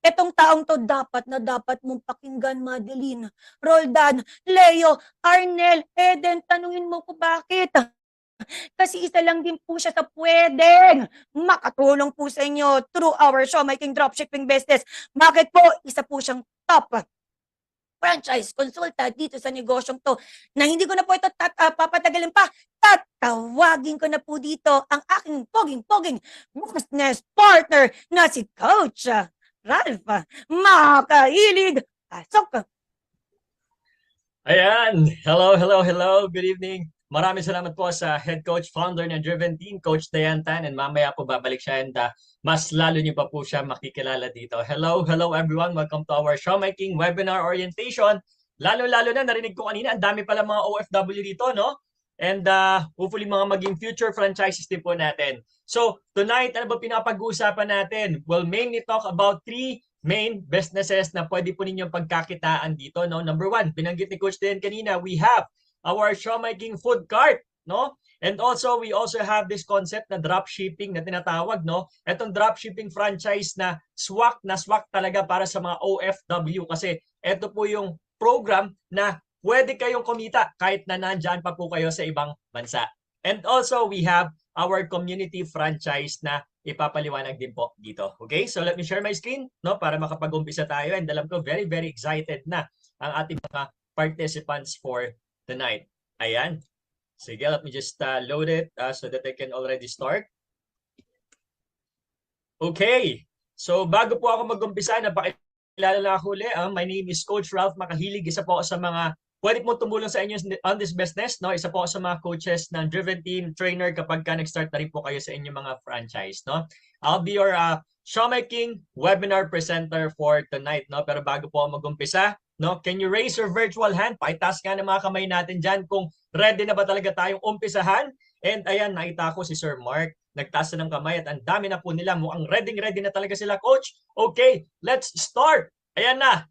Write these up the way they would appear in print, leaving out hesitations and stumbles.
Etong taong 'to dapat na dapat mong pakinggan, Madeline, Roldan, Leo, Arnel, Eden, tanungin mo ko bakit? Kasi isa lang din po siya sa pwedeng makatulong po sa inyo through our Showmaking Dropshipping Business. Bakit po? Isa po siyang top franchise consultant dito sa negosyong to na hindi ko na po ito papatagalin pa. Tatawagin ko na po dito ang aking poging-poging business partner na si Coach Ralph. Makahilig. Pasok. Ayan. Hello, hello, hello. Good evening. Maraming salamat po sa head coach, founder ng Driven Team, Coach Dayan Tan. And mamaya po babalik siya and mas lalo niyo pa po siya makikilala dito. Hello, hello everyone. Welcome to our Showmaking Webinar Orientation. Lalo-lalo na, narinig ko kanina, ang dami pala mga OFW dito, no? And hopefully mga maging future franchises din po natin. So, tonight, ano ba pinapag-uusapan natin? We'll mainly talk about three main businesses na pwede po ninyong pagkakitaan dito, no? Number one, binanggit ni Coach din kanina, we have our Showmaking food cart, no? And also, we also have this concept na drop shipping na tinatawag, no? Itong drop shipping franchise na swak talaga para sa mga OFW kasi ito po yung program na pwede kayong kumita kahit na nandyan pa po kayo sa ibang bansa. And also, we have our community franchise na ipapaliwanag din po dito. Okay? So, let me share my screen, no? Para makapag-umpisa tayo. And alam ko, very, very excited na ang ating mga participants for tonight. Ayan. Sige, let me just load it so that I can already start. Okay. So, bago po ako mag-umpisa, napakilala lang ako ulit. My name is Coach Ralph Makahilig. Isa po ako sa mga pwede po tumulong sa inyo on this business, no? Isa po ako sa mga coaches ng Driven Team trainer kapag ka nag-start na rin po kayo sa inyong mga franchise, no? I'll be your Showmaking webinar presenter for tonight, no? Pero bago po ako mag-umpisa, no? Can you raise your virtual hand? Pakitaas nga ng mga kamay natin dyan kung ready na ba talaga tayong umpisahan. And ayan, nakita ko si Sir Mark. Nagtaas na ng kamay at ang dami na po nila. Mukhang ready na talaga sila, Coach. Okay, let's start. Ayan na.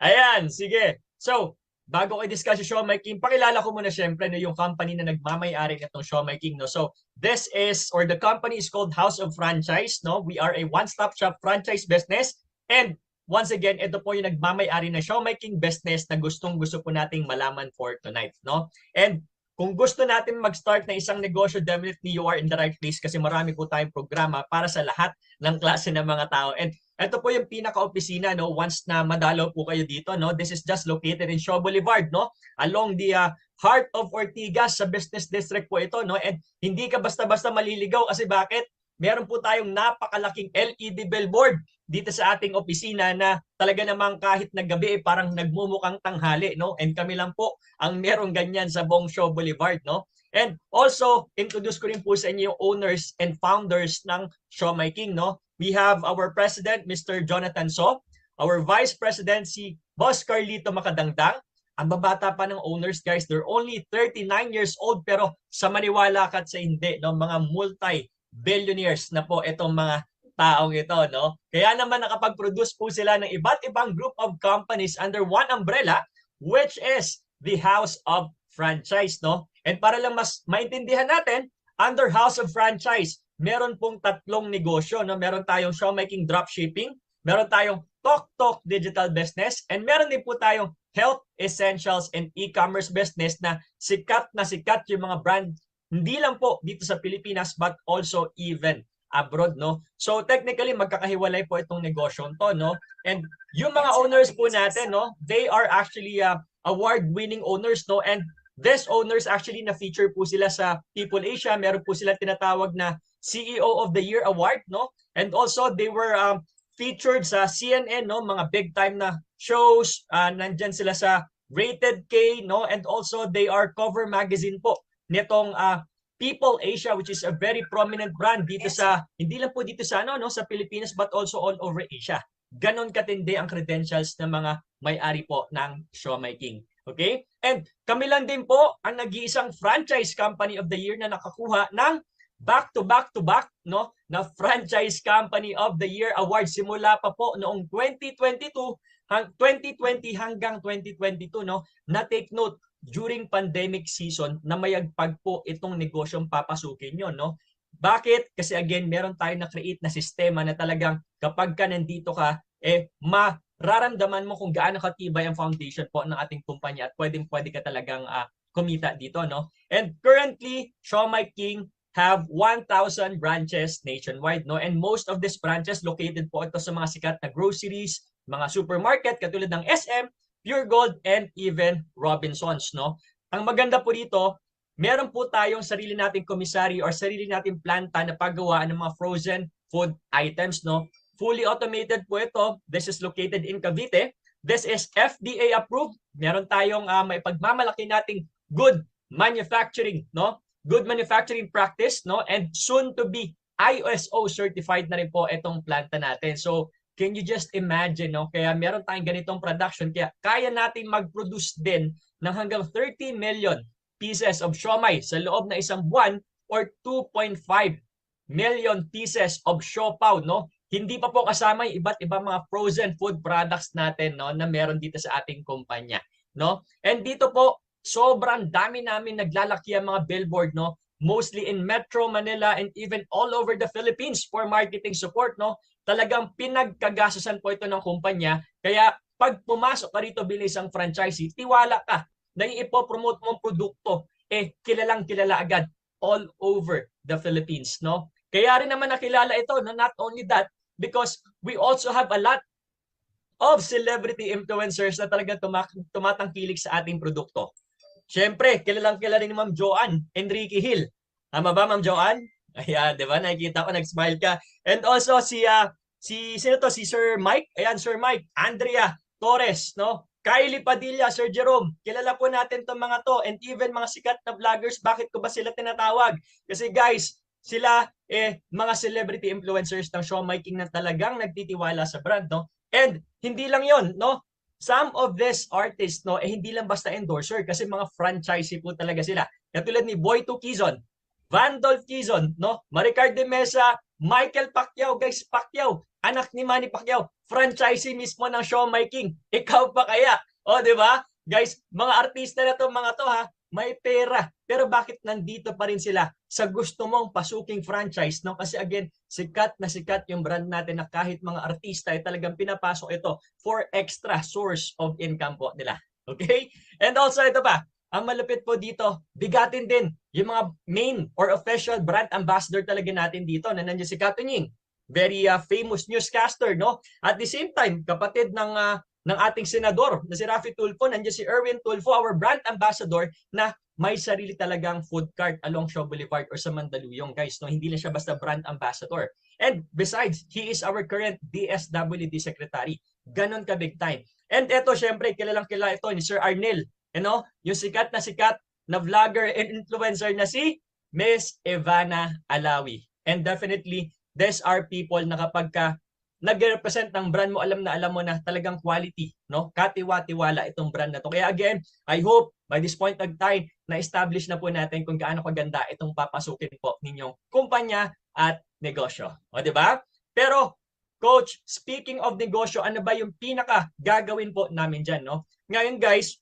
Ayan, sige. So, bago ko i-discuss yung Showmaking, pakilala ko muna syempre no, yung company na nagmamay-ari nitong Showmaking. No? So, this is, or the company is called House of Franchise. No? We are a one-stop shop franchise business. And once again, ito po yung nagmamay-ari na Showmaking business na gustong-gusto po nating malaman for tonight. No? And kung gusto natin mag-start na isang negosyo, definitely you are in the right place kasi marami po tayong programa para sa lahat ng klase ng mga tao. And ito po yung pinaka-opisina, no? Once na madalaw po kayo dito, no? This is just located in Shaw Boulevard, no? Along the heart of Ortigas sa business district po ito, no? And hindi ka basta-basta maliligaw kasi bakit? Meron po tayong napakalaking LED billboard dito sa ating opisina na talaga namang kahit na gabi parang nagmumukhang tanghali, no? And kami lang po ang merong ganyan sa buong Shaw Boulevard, no? And also, introduce ko rin po sa inyo yung owners and founders ng Showmaking, no? We have our president, Mr. Jonathan So, our vice president, si Boss Carlito Makadangdang. Ang babata pa ng owners, guys, they're only 39 years old pero sa maniwala ka at sa hindi, no? Mga multi-billionaires na po itong mga taong ito, no? Kaya naman nakapag-produce po sila ng iba't ibang group of companies under one umbrella, which is the House of Franchise, no? And para lang mas maintindihan natin, under House of Franchise, meron pong tatlong negosyo, no? Meron tayong Showmaking Dropshipping, meron tayong Tok Digital Business, and meron din po tayong Health Essentials and E-commerce business na sikat yung mga brand, hindi lang po dito sa Pilipinas but also even abroad, no? So technically magkakahiwalay po itong negosyo to, no? And yung mga owners po natin, no, they are actually award-winning owners, no? And these owners actually na-feature po sila sa People Asia. Meron po sila tinatawag na CEO of the Year Award, no? And also they were featured sa CNN, no? Mga big time na shows. Nandyan sila sa Rated K, no? And also they are cover magazine po nitong People Asia, which is a very prominent brand dito sa, hindi lang po dito sa no, sa Pilipinas but also all over Asia. Ganon katindi ang credentials ng mga may-ari po ng Showmaking. Okay? And kami lang din po ang nag-iisang franchise company of the year na nakakuha ng back-to-back no, na Franchise Company of the Year Award simula pa po noong 2020 hanggang 2022, no? Na take note, during pandemic season na mayagpag po itong negosyong papasukin nyo, no? Bakit? Kasi again, meron tayong na-create na sistema na talagang kapag ka nandito ka, mararamdaman mo kung gaano katibay ang foundation po ng ating kumpanya at pwedeng-pwede ka talagang kumita dito, no? And currently, Siomai King have 1,000 branches nationwide, no? And most of these branches located po ito sa mga sikat na groceries, mga supermarket katulad ng SM, Pure Gold, and even Robinsons, no? Ang maganda po dito, meron po tayong sarili nating komisaryo or sarili nating planta na paggawa ng mga frozen food items, no? Fully automated po ito. This is located in Cavite. This is FDA approved. Meron tayong maipagmamalaki nating good manufacturing, no? Good manufacturing practice, no? And soon to be ISO certified na rin po itong planta natin. So, can you just imagine, no? Kaya meron tayong ganitong production, kaya kaya natin mag-produce din ng hanggang 30 million pieces of siomai sa loob na isang buwan or 2.5 million pieces of siopaw, no? Hindi pa po kasama yung iba't ibang mga frozen food products natin, no, na meron dito sa ating kumpanya, no? And dito po, sobrang dami namin naglalaki ang mga billboard, no? Mostly in Metro Manila and even all over the Philippines for marketing support, no? Talagang pinagkagastusan po ito ng kumpanya. Kaya pag pumasok ka rito bilang isang franchisee, tiwala ka na yung ipopromote mong produkto, kilalang kilala agad all over the Philippines, no? Kaya rin naman nakilala ito, no? Not only that, because we also have a lot of celebrity influencers na talagang tumatangkilik sa ating produkto. Siyempre, kilalang kilala ni Ma'am Joanne Enrique Hill. Tama ba, Ma'am Joanne? Ayan, di ba? Nakikita ko, nag-smile ka. And also, sino to? Si Sir Mike. Ayan, Sir Mike. Andrea Torres, no? Kylie Padilla, Sir Jerome. Kilala po natin itong mga to. And even mga sikat na vloggers, bakit ko ba sila tinatawag? Kasi guys, sila mga celebrity influencers ng Siomai King na talagang nagtitiwala sa brand, no? And hindi lang yon, no? Some of these artists, no, hindi lang basta endorser kasi mga franchisee po talaga sila. Katulad ni Boy Quizon, Vandolph Quizon, no? Maricar de Mesa, Michael Pacquiao, guys, Pacquiao, anak ni Manny Pacquiao, franchisee mismo ng Siomai King. Ikaw pa kaya? O, di ba? Guys, mga artista na to, mga to ha, may pera. Pero bakit nandito pa rin sila sa gusto mong pasuking franchise, no? Kasi again, sikat na sikat yung brand natin na kahit mga artista ay talagang pinapasok ito for extra source of income po nila. Okay? And also ito pa, ang malupit po dito, bigatin din yung mga main or official brand ambassador talaga natin dito na nandiyan si Katunying. Very famous newscaster, no? At the same time, kapatid ng ating senador na si Raffy Tulfo, nandiyan si Erwin Tulfo, our brand ambassador na may sarili talagang food cart along Shaw Boulevard or sa Mandaluyong, guys, no? Hindi lang siya basta brand ambassador. And besides, he is our current DSWD secretary. Ganon ka big time. And eto, syempre, kilalang kilala ito ni Sir Arnel, yung sikat na vlogger and influencer na si Miss Ivana Alawi. And definitely, these are people na kapag ka nag-represent ng brand mo, alam mo na talagang quality, no? Katiwa-tiwala itong brand na to. Kaya again, I hope by this point of time, na-establish na po natin kung gaano kaganda itong papasukin po ninyong kumpanya at negosyo. O, di ba? Pero, Coach, speaking of negosyo, ano ba yung pinaka gagawin po namin dyan, no? Ngayon, guys,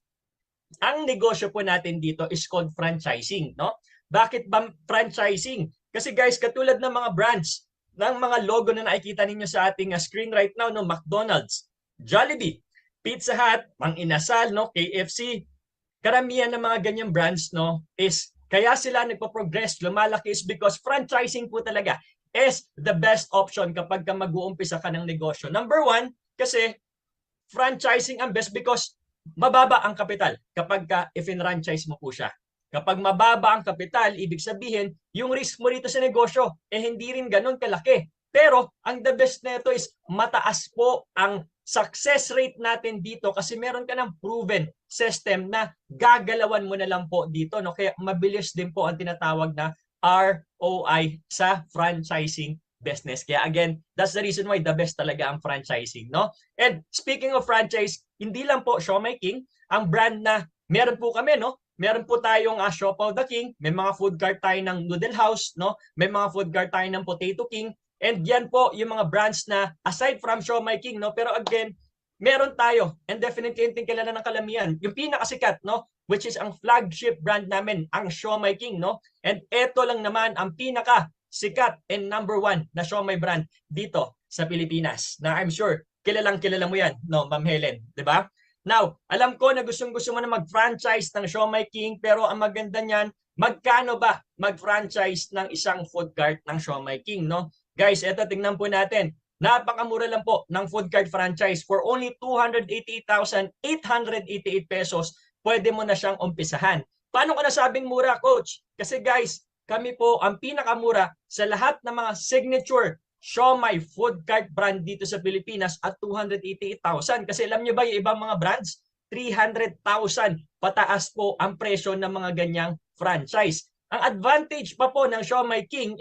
ang negosyo po natin dito is called franchising, no? Bakit ba franchising? Kasi guys, katulad ng mga brands, ng mga logo na nakikita ninyo sa ating screen right now, no? McDonald's, Jollibee, Pizza Hut, Mang Inasal, no? KFC, karamihan ng mga ganyang brands, no, is kaya sila nagpo-progress, lumalaki is because franchising po talaga is the best option kapag ka mag-uumpisa ka ng negosyo. Number one, kasi franchising ang best because mababa ang kapital kapag ka i-franchise mo po siya. Kapag mababa ang kapital, ibig sabihin, yung risk mo rito sa negosyo, hindi rin ganun kalaki. Pero, ang the best nito is mataas po ang success rate natin dito kasi meron ka ng proven system na gagalawan mo na lang po dito. No? Kaya mabilis din po ang tinatawag na ROI sa franchising business. Kaya again, that's the reason why the best talaga ang franchising. No? And speaking of franchise, hindi lang po Siomai King, ang brand na meron po kami, no? Meron po tayong Siopaw the King, may mga food cart tayo ng Noodle House, no? May mga food cart tayo ng Potato King, and yan po yung mga brands na aside from Siomai King, no? Pero again, meron tayo, and definitely yung kilala ng kalamihan, yung pinakasikat, no? Which is ang flagship brand namin, ang Siomai King, no? And eto lang naman ang pinaka sikat and #1 na siomai brand dito sa Pilipinas. Na I'm sure, kilalang kilala mo yan, no, Ma'am Helen, di ba? Now, alam ko na gustong-gusto mo na mag-franchise ng Siomai King, pero ang maganda niyan, magkano ba mag-franchise ng isang food cart ng Siomai King, no? Guys, eto tingnan po natin. Napakamura lang po ng food cart franchise for only 288,888 pesos. Pwede mo na siyang umpisahan. Paano ko nasabing mura, Coach? Kasi guys, kami po ang pinakamura sa lahat ng mga signature siomai food cart brand dito sa Pilipinas at 288,000. Kasi alam nyo ba yung ibang mga brands? 300,000 pataas po ang presyo ng mga ganyang franchise. Ang advantage pa po ng Siomai King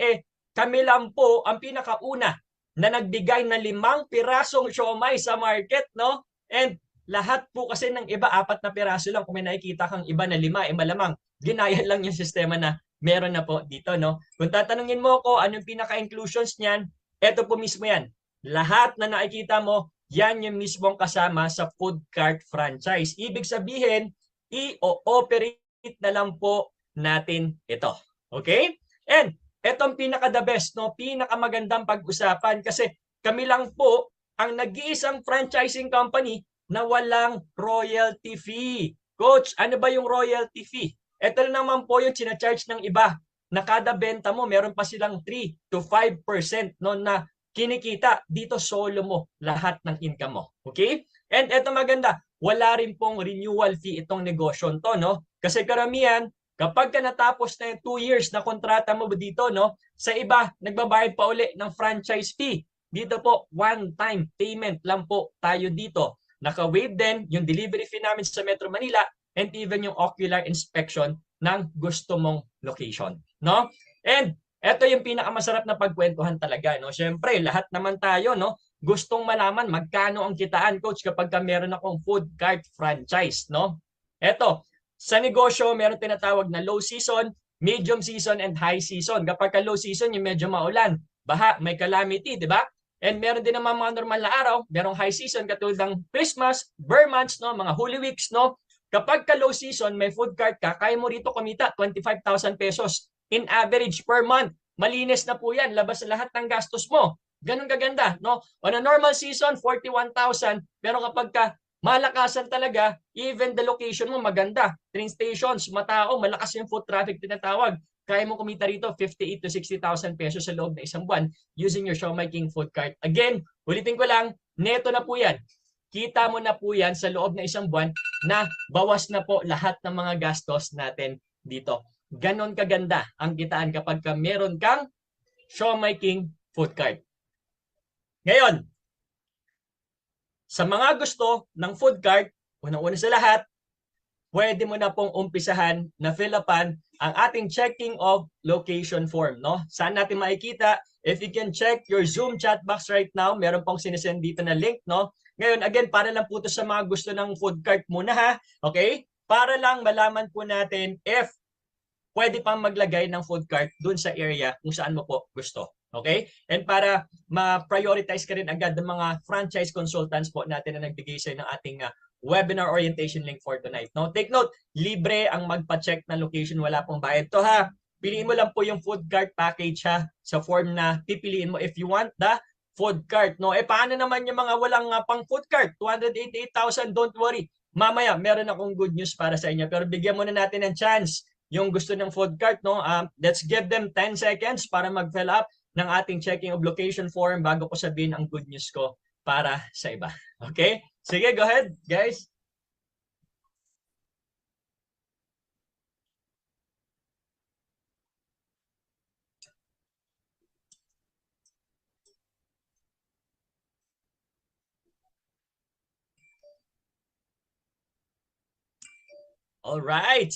kami lang po ang pinakauna na nagbigay ng 5 pirasong siomai sa market, no? And lahat po kasi ng iba 4 na piraso lang. Kung may nakikita kang iba na 5, malamang ginaya lang yung sistema na meron na po dito, no? Kung tatanungin mo ko anong pinaka-inclusions niyan, eto po mismo yan. Lahat na nakikita mo, yan yung mismong kasama sa food cart franchise. Ibig sabihin, i-operate na lang po natin ito. Okay? And etong pinaka-the best, no? Pinakamagandang pag-usapan kasi kami lang po ang nag-iisang franchising company na walang royalty fee. Coach, ano ba yung royalty fee? Ito naman po yung charge ng iba na kada benta mo, meron pa silang 3 to 5% no, na kinikita. Dito solo mo lahat ng income mo. Okay? And ito maganda, wala rin pong renewal fee itong negosyo to, no? Kasi karamihan, kapag ka natapos na yung 2 years na kontrata mo dito, no, sa iba, nagbabayad pa uli ng franchise fee. Dito po, one-time payment lang po tayo dito. Naka-waive din yung delivery fee namin sa Metro Manila and even yung ocular inspection ng gusto mong location, no? And ito yung pinakamasarap na pagkwentuhan talaga, no? Syempre, lahat naman tayo, no, gustong malaman magkano ang kitaan, Coach, kapag ka meron akong food cart franchise, no? Ito, sa negosyo, meron tinatawag na low season, medium season, and high season. Kapag ka low season, yung medyo maulan, baha, may calamity, di ba? And meron din naman mga normal na araw, merong high season katulad ng Christmas, Burr months, no, mga Holy Weeks, no? Kapag ka low season, may food cart ka, kaya mo rito kumita 25,000 pesos in average per month. Malinis na po yan, labas na lahat ng gastos mo. Ganun kaganda, no? On a normal season, 41,000, pero kapag ka malakasan talaga, even the location mo maganda. Train stations, matao, malakas yung foot traffic tinatawag. Kaya mo kumita rito 58 to 60,000 pesos sa loob ng isang buwan using your Siomai King food cart. Again, ulitin ko lang, neto na po yan. Kita mo na po yan sa loob ng isang buwan na bawas na po lahat ng mga gastos natin dito. Ganon kaganda ang kitaan kapag ka meron kang Siomai King food cart. Ngayon, sa mga gusto ng food cart, unang-una sa lahat, pwede mo na pong umpisahan na fill upan ang ating checking of location form, no? Saan natin makikita? If you can check your Zoom chat box right now, meron pong sinesend dito na link, no? Ngayon, again, para lang po ito sa mga gusto ng food cart muna, ha? Okay? Para lang malaman po natin if pwede pang maglagay ng food cart dun sa area kung saan mo po gusto. Okay? And para ma-prioritize ka rin agad ng mga franchise consultants po natin na nagbigay sa ng ating webinar orientation link for tonight. No? Take note, libre ang magpa-check ng location, wala pong bayad to, ha. Piliin mo lang po yung food cart package, ha, sa form na pipiliin mo if you want the food cart. No? Paano naman yung mga walang pang food cart? 288,000, don't worry. Mamaya, meron akong good news para sa inyo. Pero bigyan muna natin ng chance yung gusto ng food cart, no? Let's give them 10 seconds para mag-fill up ng ating checking of location form bago ko sabihin ang good news ko para sa iba. Okay? Sige, go ahead, guys. All right.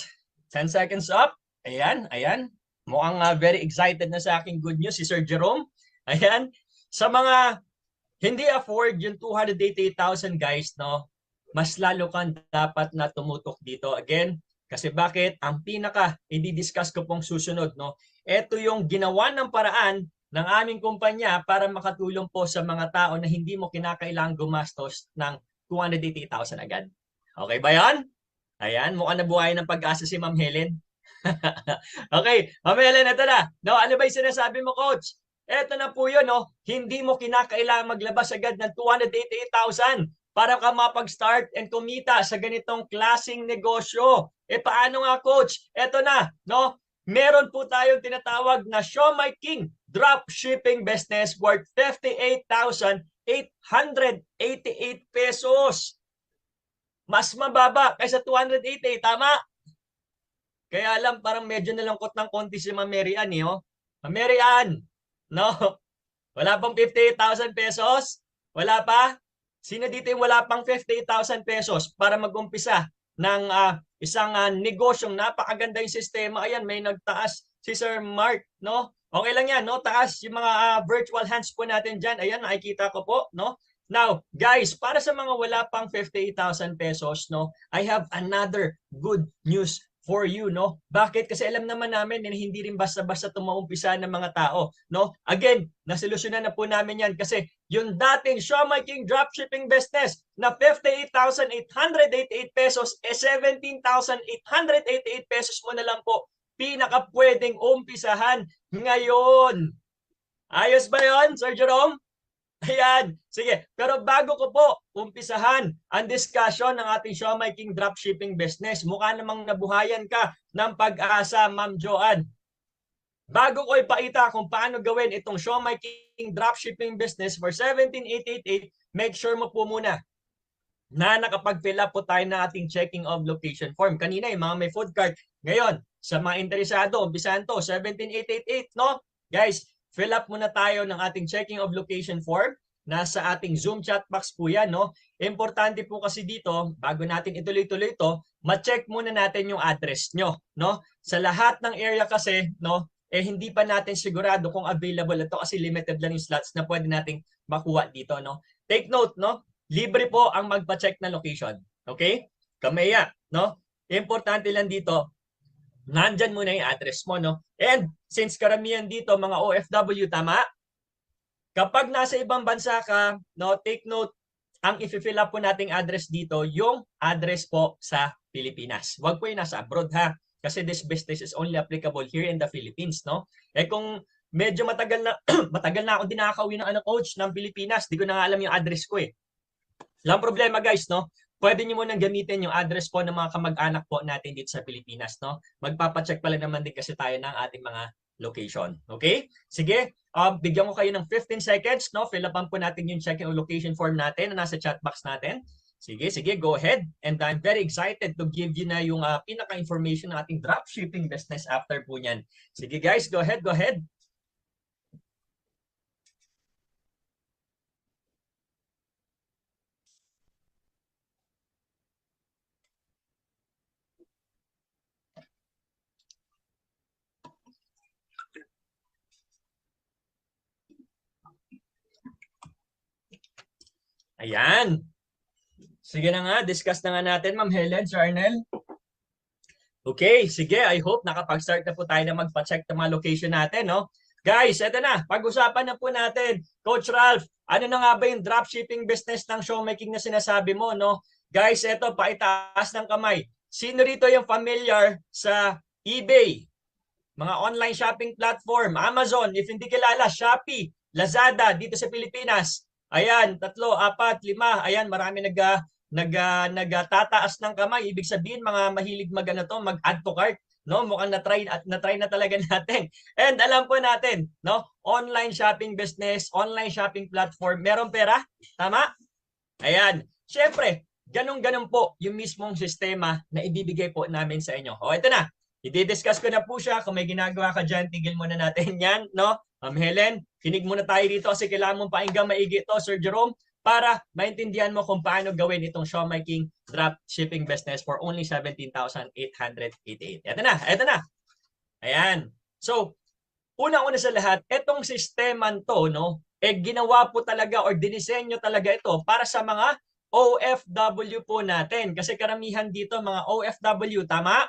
10 seconds up. Ayan, ayan. Mukhang very excited na sa aking good news si Sir Jerome. Ayan. Sa mga hindi afford yung 288,000 guys, no? Mas lalo kang dapat na tumutok dito. Again, kasi bakit? Ang pinaka i-discuss ko pong susunod, no? Ito yung ginawa ng paraan ng aming kumpanya para makatulong po sa mga tao na hindi mo kinakailangang gumastos ng 288,000 agad. Okay ba yan? Ayan, mukhang nabuhay ng pag-asa si Ma'am Helen. Okay, Mamela na ito na. No, ano ba yung sinasabi mo, coach? Ito na po yun, no? Hindi mo kinakailangan maglabas agad ng 288,000 para ka mapag-start and kumita sa ganitong klasing negosyo. Paano nga, coach? Ito na, no? Meron po tayong tinatawag na Show My King drop shipping business worth 58,888 pesos. Mas mababa kaysa 280, tama? Kaya alam, parang medyo nalungkot ng konti si Ma'am Mary Ann, eh, oh. Ma'am Mary Ann, no? Wala pang 58,000 pesos? Wala pa? Sino dito yung wala pang 58,000 pesos para mag-umpisa ng isang negosyong napakaganda yung sistema? Ayan, may nagtaas si Sir Mark, no? Okay lang yan, no? Taas yung mga virtual hands po natin dyan. Ayan, nakikita ko po, no? Now, guys, para sa mga wala pang 58,000 pesos, no? I have another good news for you, no? Bakit? Kasi alam naman namin na hindi rin basta-basta tumaumpisa ng mga tao, no? Again, nasolusyonan na po namin yan kasi yung dating Show My King dropshipping business na 58,888 pesos, 17,888 pesos mo na lang po pinaka pwedeng umpisahan ngayon. Ayos ba yon, Sir Jerome? Ayan, sige. Pero bago ko po umpisahan ang discussion ng ating Show My King dropshipping business, mukha namang nabuhayan ka ng pag-asa, Ma'am Joanne. Bago ko ipakita kung paano gawin itong Show My King dropshipping business for 17,888, make sure mo po muna na nakapag-fill up po tayo ng ating checking of location form. Kanina yung mga may food cart. Ngayon, sa mga interesado, umpisahan to, 17,888, no? Guys, fill up muna tayo ng ating checking of location form. Nasa ating Zoom chat box po yan, no? Importante po kasi dito, bago natin ituloy-tuloy ito, ma-check muna natin yung address nyo, no? Sa lahat ng area kasi, no, hindi pa natin sigurado kung available ito kasi limited lang yung slots na pwede nating makuha dito, no? Take note, no? Libre po ang magpa-check na location. Okay? Kamaya, no? Importante lang dito, nandyan muna yung address mo, no? And since karamihan dito mga OFW, tama? Kapag nasa ibang bansa ka, no, take note, ang i-fill up po nating address dito, yung address po sa Pilipinas. Huwag po yung nasa abroad, ha? Kasi this business is only applicable here in the Philippines, no? Kung medyo matagal na matagal na ako dinakauwi ng coach ng Pilipinas, di ko na nga alam yung address ko, eh. Walang problema, guys, no? Pwede nyo munang gamitin yung address po ng mga kamag-anak po natin dito sa Pilipinas, no? Magpapacheck pala naman din kasi tayo ng ating mga location. Okay? Sige, bigyan ko kayo ng 15 seconds, no? Fill upan po natin yung checking location form natin na nasa chat box natin. Sige, go ahead. And I'm very excited to give you na yung pinaka-information ng ating dropshipping business after po niyan. Sige, guys, go ahead. Ayan. Sige na nga, discuss na nga natin, Ma'am Helen, Sir Arnel. Okay, sige. I hope nakapag-start na po tayo na magpa-check ng mga location natin, no? Guys, eto na. Pag-usapan na po natin. Coach Ralph, ano na nga ba yung dropshipping business ng showmaking na sinasabi mo, no? Guys, eto, paitaas ng kamay. Sino rito yung familiar sa eBay? Mga online shopping platform, Amazon, if hindi kilala, Shopee, Lazada, dito sa Pilipinas. Ayan, 3, 4, 5. Ayan, marami nagtataas ng kamay. Ibig sabihin, mga mahilig mag-add to cart. No, mukhang na-try na talaga natin. And alam po natin, no, online shopping business, online shopping platform, meron pera? Tama? Ayan. Syempre, ganun-ganun po yung mismong sistema na ibibigay po namin sa inyo. O, ito na. I-discuss ko na po siya. Kung may ginagawa ka dyan, tigil muna natin yan, no? Ma'am Helen, kinig muna tayo dito kasi kailangan mong pakinggan maigi ito, Sir Jerome, para maintindihan mo kung paano gawin itong Show My King drop shipping business for only 17,888. Ito na. Ayan. So, una-una sa lahat, itong sistema to, no, ginawa po talaga or dinisenyo talaga ito para sa mga OFW po natin. Kasi karamihan dito mga OFW, tama?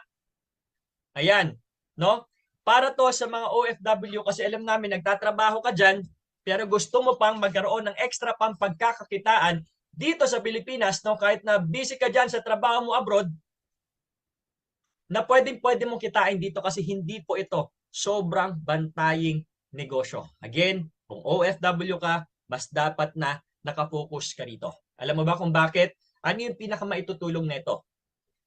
Ayan, no? Para to sa mga OFW kasi alam namin nagtatrabaho ka dyan, pero gusto mo pang magkaroon ng extra pang pagkakakitaan dito sa Pilipinas, no? Kahit na busy ka dyan sa trabaho mo abroad, na pwede mong kitain dito kasi hindi po ito sobrang bantaying negosyo. Again, kung OFW ka, mas dapat na nakafocus ka rito. Alam mo ba kung bakit? Ano yung pinakamaitutulong nito?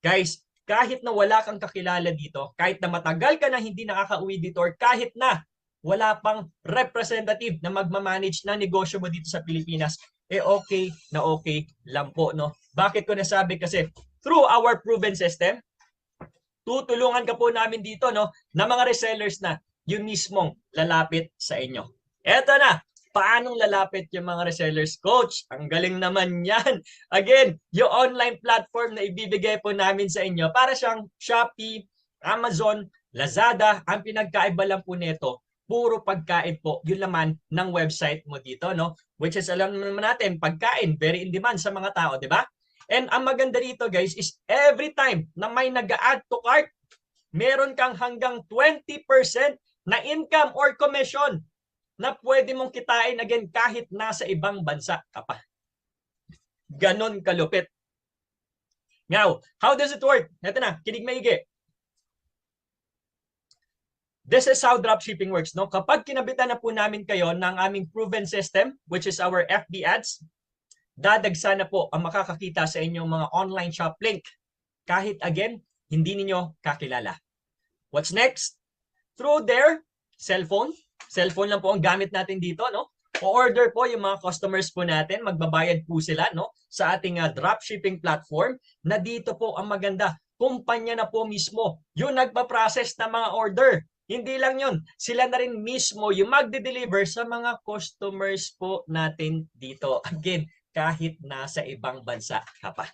Guys, kahit na wala kang kakilala dito, kahit na matagal ka na hindi nakakauwi dito, or kahit na wala pang representative na magmamanage ng negosyo mo dito sa Pilipinas, okay na okay lang po, no? Bakit ko nasabi? Kasi through our proven system, tutulungan ka po namin dito, no, na mga resellers na yung mismong lalapit sa inyo. Eto na, paanong lalapit yung mga resellers? Coach, ang galing naman yan. Again, yung online platform na ibibigay po namin sa inyo, para siyang Shopee, Amazon, Lazada, ang pinagkaiba lang po nito, puro pagkain po yung laman ng website mo dito, no? Which is, alam naman natin, pagkain, very in demand sa mga tao, di ba? And ang maganda dito, guys, is every time na may nag-add to cart, meron kang hanggang 20% na income or commission na pwede mong kitain again kahit nasa ibang bansa ka pa. Ganon kalupit. Now, how does it work? Ito na, kinig maigi. This is how dropshipping works, no? Kapag kinabitan na po namin kayo ng aming proven system, which is our FB ads, dadagsa na po ang makakakita sa inyong mga online shop link. Kahit again, hindi ninyo kakilala. What's next? Through their cellphone. Cellphone lang po ang gamit natin dito, no? O-order po yung mga customers po natin, magbabayad po sila, no, sa ating dropshipping platform, na dito po ang maganda. Kumpanya na po mismo yung nagpa-process ng mga order. Hindi lang yun, sila na rin mismo yung magde-deliver sa mga customers po natin dito. Again, kahit nasa ibang bansa ka pa.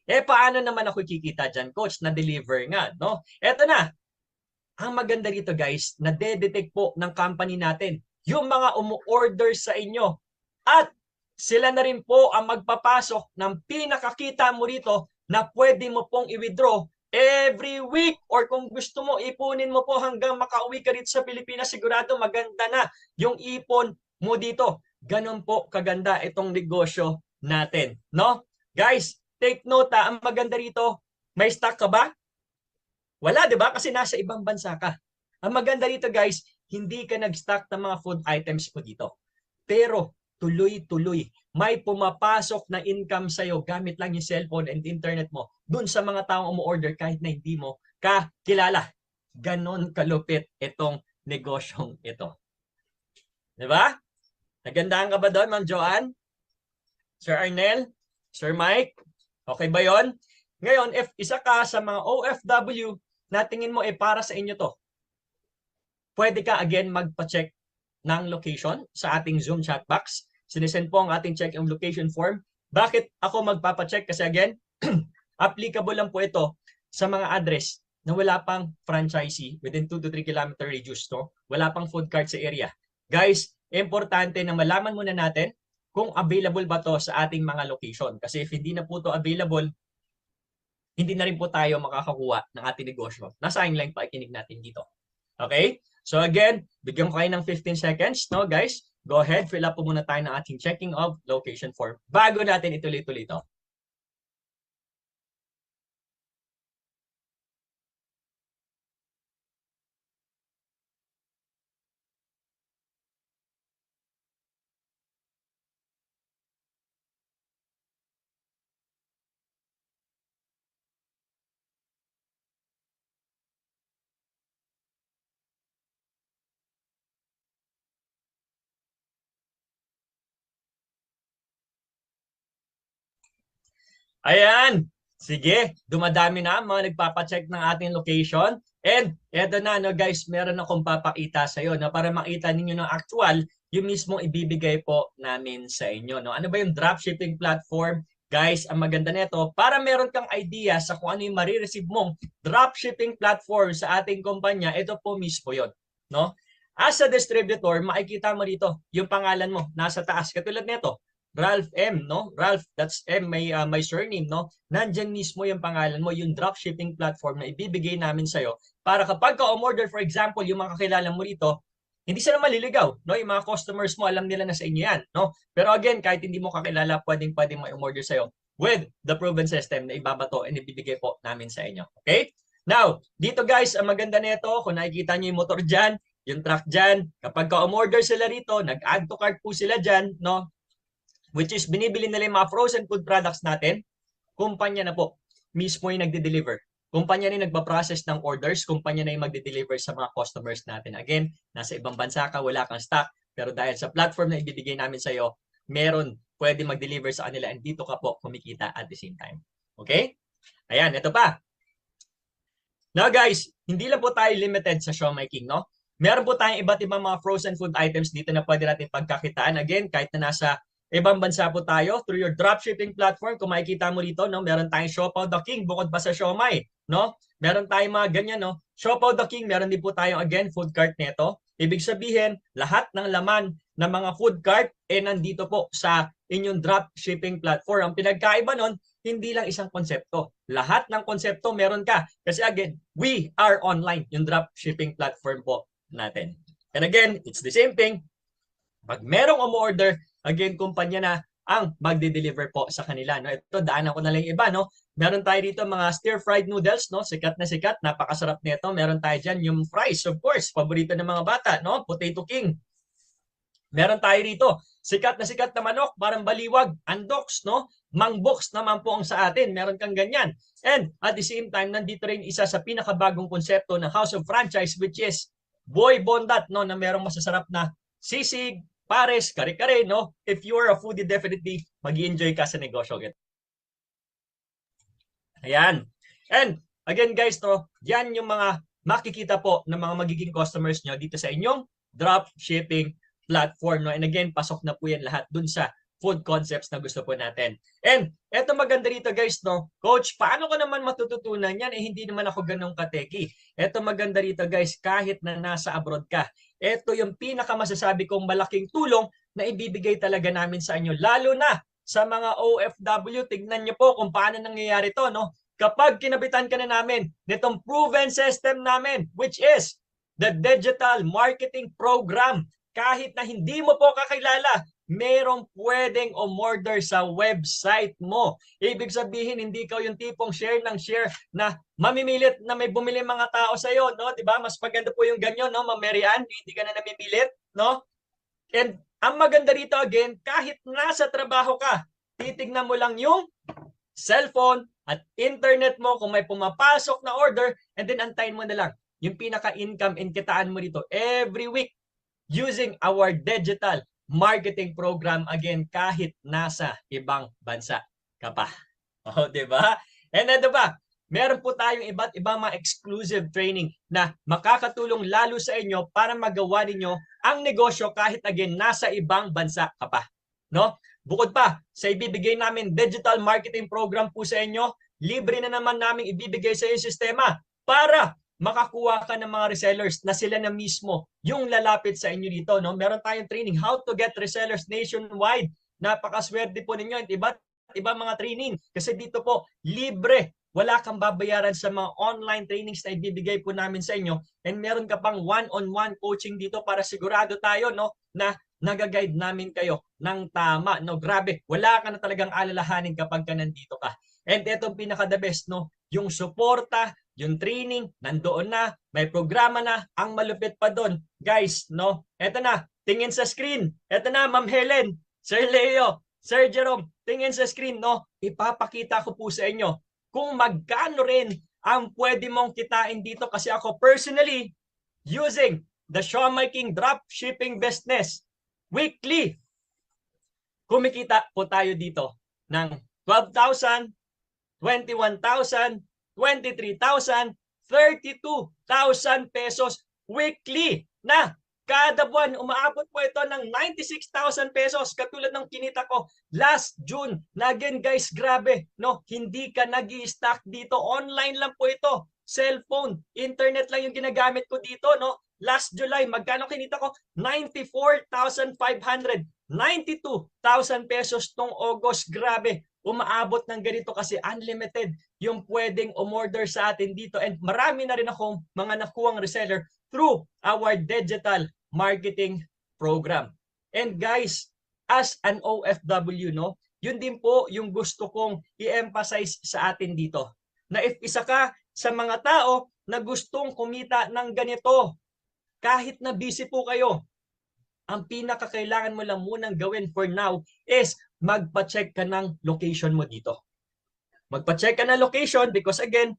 Paano naman ako kikita dyan, coach, na deliver nga, no? Eto na, ang maganda dito, guys, na de-detect po ng company natin yung mga umu-order sa inyo. At sila na rin po ang magpapasok ng pinakakita mo rito na pwede mo pong i-withdraw every week, or kung gusto mo, ipunin mo po hanggang makauwi ka rito sa Pilipinas, sigurado maganda na yung ipon mo dito. Ganon po kaganda itong negosyo natin, no? Guys, take note, ang maganda rito, may stock ka ba? Wala, di ba? Kasi nasa ibang bansa ka. Ang maganda rito, guys, hindi ka nag-stock ng mga food items mo dito. Pero tuloy-tuloy, may pumapasok na income sa'yo gamit lang yung cellphone and internet mo dun sa mga taong umu-order kahit na hindi mo kakilala. Ganon kalupit itong negosyong ito. Di ba? Nagandahan ka ba doon, Ma'am Joanne? Sir Arnel? Sir Mike? Okay ba yon? Ngayon, if isa ka sa mga OFW na tingin mo para sa inyo to, pwede ka again magpa-check ng location sa ating Zoom chat box. Sinesend po ang ating check-in location form. Bakit ako magpapacheck? Kasi again, applicable lang po ito sa mga address na wala pang franchisee within 2 to 3 kilometer radius, no? Wala pang food cart sa area. Guys, importante na malaman muna natin kung available ba to sa ating mga location. Kasi if hindi na po to available, hindi na rin po tayo makakakuha ng ating negosyo. Nasayang lang pakikinig natin dito. Okay? So again, bigyan ko kayo ng 15 seconds, no guys? Go ahead, fill up po muna tayo ng ating checking of location form bago natin ituloy-tuloy ito. Ayan. Sige, dumadami na mga nagpapacheck ng ating location. And eto na, no, guys, meron akong papakita sa iyo, no, para makita ninyo ng actual yung mismong ibibigay po namin sa inyo. No? Ano ba yung dropshipping platform? Guys, ang maganda nito, para meron kang idea sa kung ano yung marireceive mong dropshipping platform sa ating kumpanya, ito po mismo yon, no? As a distributor, makikita mo dito yung pangalan mo nasa taas. Katulad nito, Ralph M, no? Ralph, that's M, may surname, no? Nandyan mismo yung pangalan mo, yung dropshipping platform na ibibigay namin sa'yo para kapag ka umorder, for example, yung mga kakilala mo rito, hindi sila maliligaw, no? Yung mga customers mo, alam nila na sa inyo yan, no? Pero again, kahit hindi mo kakilala, pwedeng may umorder sa'yo with the proven system na ibabato and ibibigay po namin sa inyo. Okay? Now, dito guys, ang maganda nito, kung nakikita niyo yung motor dyan, yung truck dyan, kapag ka-umorder sila rito, nag-add to cart po sila dyan, no? Which is binibili nila yung mga frozen food products natin, kumpanya na po mismo yung nagde-deliver. Kumpanya na yung nagpa-process ng orders, kumpanya na yung magde-deliver sa mga customers natin. Again, nasa ibang bansa ka, wala kang stock, pero dahil sa platform na ibibigay namin sa iyo, meron pwede mag-deliver sa kanila and dito ka po kumikita at the same time. Okay? Ayan, ito pa. Now guys, hindi lang po tayo limited sa Siomai King, no? Meron po tayong iba't ibang mga frozen food items dito na pwede natin pagkakitaan. Again, kahit na nasa ibang bansa po tayo, through your dropshipping platform, kung makikita mo dito, no, meron tayong Siopaw the King, bukod pa sa siomai, no? Meron tayong mga ganyan, no? Siopaw the King, meron din po tayong, again, food cart nito. Ibig sabihin, lahat ng laman ng mga food cart, nandito po sa inyong dropshipping platform. Ang pinagkaiba nun, hindi lang isang konsepto. Lahat ng konsepto meron ka. Kasi again, we are online, yung dropshipping platform po natin. And again, it's the same thing. Pag merong umorder, again, kumpanya na ang magde-deliver po sa kanila. No? Ito, daanan ko na lang yung iba. No? Meron tayo dito mga stir-fried noodles. No? Sikat na sikat. Napakasarap nito. Meron tayo dyan yung fries, of course. Paborito ng mga bata. No? Potato King. Meron tayo rito, sikat na manok, parang baliwag, andoks, no? Mangbox naman po ang sa atin. Meron kang ganyan. And at the same time, nandito rin isa sa pinakabagong konsepto ng House of Franchise, which is Boy Bondat, no? Na merong masasarap na sisig, pares, kare-kare, no? If you are a foodie, definitely mag-enjoy ka sa negosyo. Ayan. And again guys, no, yan yung mga makikita po ng mga magiging customers nyo dito sa inyong drop shipping platform. No? And again, pasok na po yan lahat dun sa food concepts na gusto po natin. And eto maganda dito guys, no? Coach, paano ko naman matututunan yan? Hindi naman ako ganun kateki. Eto maganda dito guys, kahit na nasa abroad ka. Eto yung pinakamasasabi kong malaking tulong na ibibigay talaga namin sa inyo. Lalo na sa mga OFW, tignan nyo po kung paano nangyayari to, no? Kapag kinabitan ka na namin nitong proven system namin, which is the digital marketing program, kahit na hindi mo po kakilala, merong pwedeng umorder sa website mo. Ibig sabihin, hindi ikaw yung tipong share ng share na mamimilit na may bumili mga tao sa iyo, no? 'Di ba? Mas maganda po yung ganyan, no? Mamerian, hindi ka na namimilit, no? And ang maganda dito again, kahit nasa trabaho ka, titignan mo lang yung cellphone at internet mo kung may pumapasok na order, and then antayin mo na lang yung pinaka-income and kitaan mo dito every week using our digital marketing program, again, kahit nasa ibang bansa ka pa. Oh, di ba? And ano ba? Meron po tayong iba't ibang mga exclusive training na makakatulong lalo sa inyo para magawa ninyo ang negosyo kahit again nasa ibang bansa ka pa. No? Bukod pa sa ibibigay namin digital marketing program po sa inyo, libre na naman namin ibibigay sa iyo sistema para makakuha ka ng mga resellers na sila na mismo yung lalapit sa inyo dito. No? Meron tayong training, how to get resellers nationwide. Napakaswerte po ninyo. Iba't ibang mga training. Kasi dito po, libre. Wala kang babayaran sa mga online trainings na ibibigay po namin sa inyo. And meron ka pang one-on-one coaching dito para sigurado tayo, no, na nagaguide namin kayo ng tama. No, grabe, wala ka na talagang alalahanin kapag ka nandito ka. And itong pinaka-the best, no, yung suporta, yung training, nandoon na, may programa na, ang malupit pa doon. Guys, no, eto na, tingin sa screen. Eto na, Ma'am Helen, Sir Leo, Sir Jerome, tingin sa screen, no, ipapakita ko po sa inyo kung magkano rin ang pwede mong kitain dito kasi ako personally, using the Siomai King dropshipping business, weekly, kumikita po tayo dito ng 12,000, 21,000, 23,000, 32,000 pesos weekly na kada buwan. Umaabot po ito ng 96,000 pesos katulad ng kinita ko last June. Na again guys, grabe, no? Hindi ka nag-i-stock dito. Online lang po ito. Cellphone, internet lang yung ginagamit ko dito, no? Last July, magkano kinita ko? 94,500. 92,000 pesos tong August. Grabe, umaabot ng ganito kasi unlimited yung pwedeng umorder sa atin dito. And marami na rin akong mga nakuwang reseller through our digital marketing program. And guys, as an OFW, no, yun din po yung gusto kong i-emphasize sa atin dito. Na if isa ka sa mga tao na gustong kumita ng ganito. Kahit na busy po kayo, ang pinakakailangan mo lang munang gawin for now is magpa-check ka ng location mo dito. Magpa-check ka ng location because again,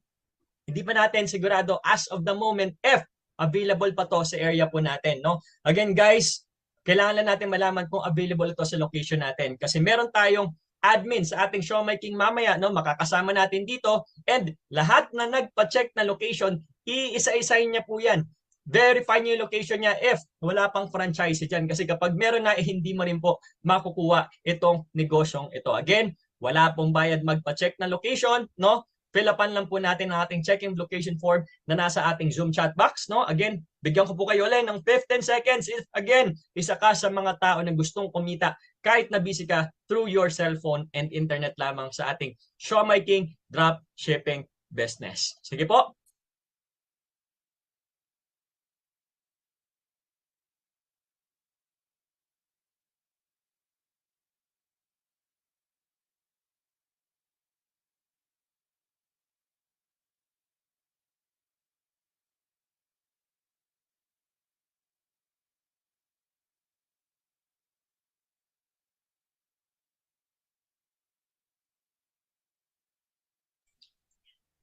hindi pa natin sigurado as of the moment if available pa to sa area po natin, no? Again, guys, kailangan lang natin malaman kung available ito sa location natin kasi meron tayong admin sa ating showmaking mamaya, no? Makakasama natin dito and lahat na nagpa-check na location, iisa-isahin niya po yan. Verify niyo yung location niya if wala pang franchise dyan kasi kapag meron na, hindi mo rin po makukuha itong negosyong ito. Again, wala pong bayad magpa-check na location, no? Fill upan lang po natin ang ating check-in location form na nasa ating Zoom chat box, no? Again, bigyan ko po kayo ulit ng 15 seconds. If, again, isa ka sa mga tao na gustong kumita kahit na busy ka through your cellphone and internet lamang sa ating showmaking drop shipping business. Sige po.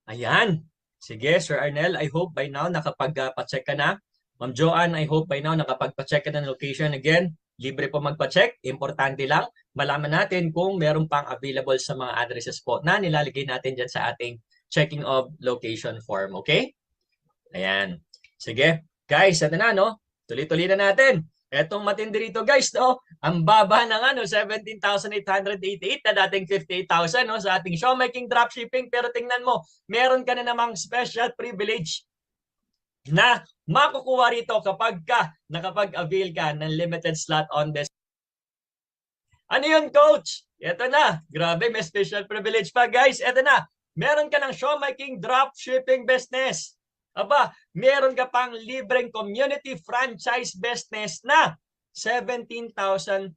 Ayan. Sige, Sir Arnel, I hope by now nakapag-check ka na. Ma'am Joanne, I hope by now nakapag-check ka na ng location. Again, libre po magpa-check. Importante lang, malaman natin kung meron pang available sa mga addresses po na nilalagay natin dyan sa ating checking of location form. Okay? Ayan. Sige. Guys, ito na, no? Tuloy-tuloy na natin. Etong matindi rito, guys, no? Ang baba ng 17,888 na dating 58,000, no? Sa ating showmaking dropshipping. Pero tingnan mo, meron ka na namang special privilege na makukuha rito kapag ka nakapag-avail ka ng limited slot on this. Ano yun, coach? Ito na. Grabe, may special privilege pa, guys. Ito na. Meron ka ng showmaking dropshipping business. Aba, meron ka pang libreng community franchise business na 17,888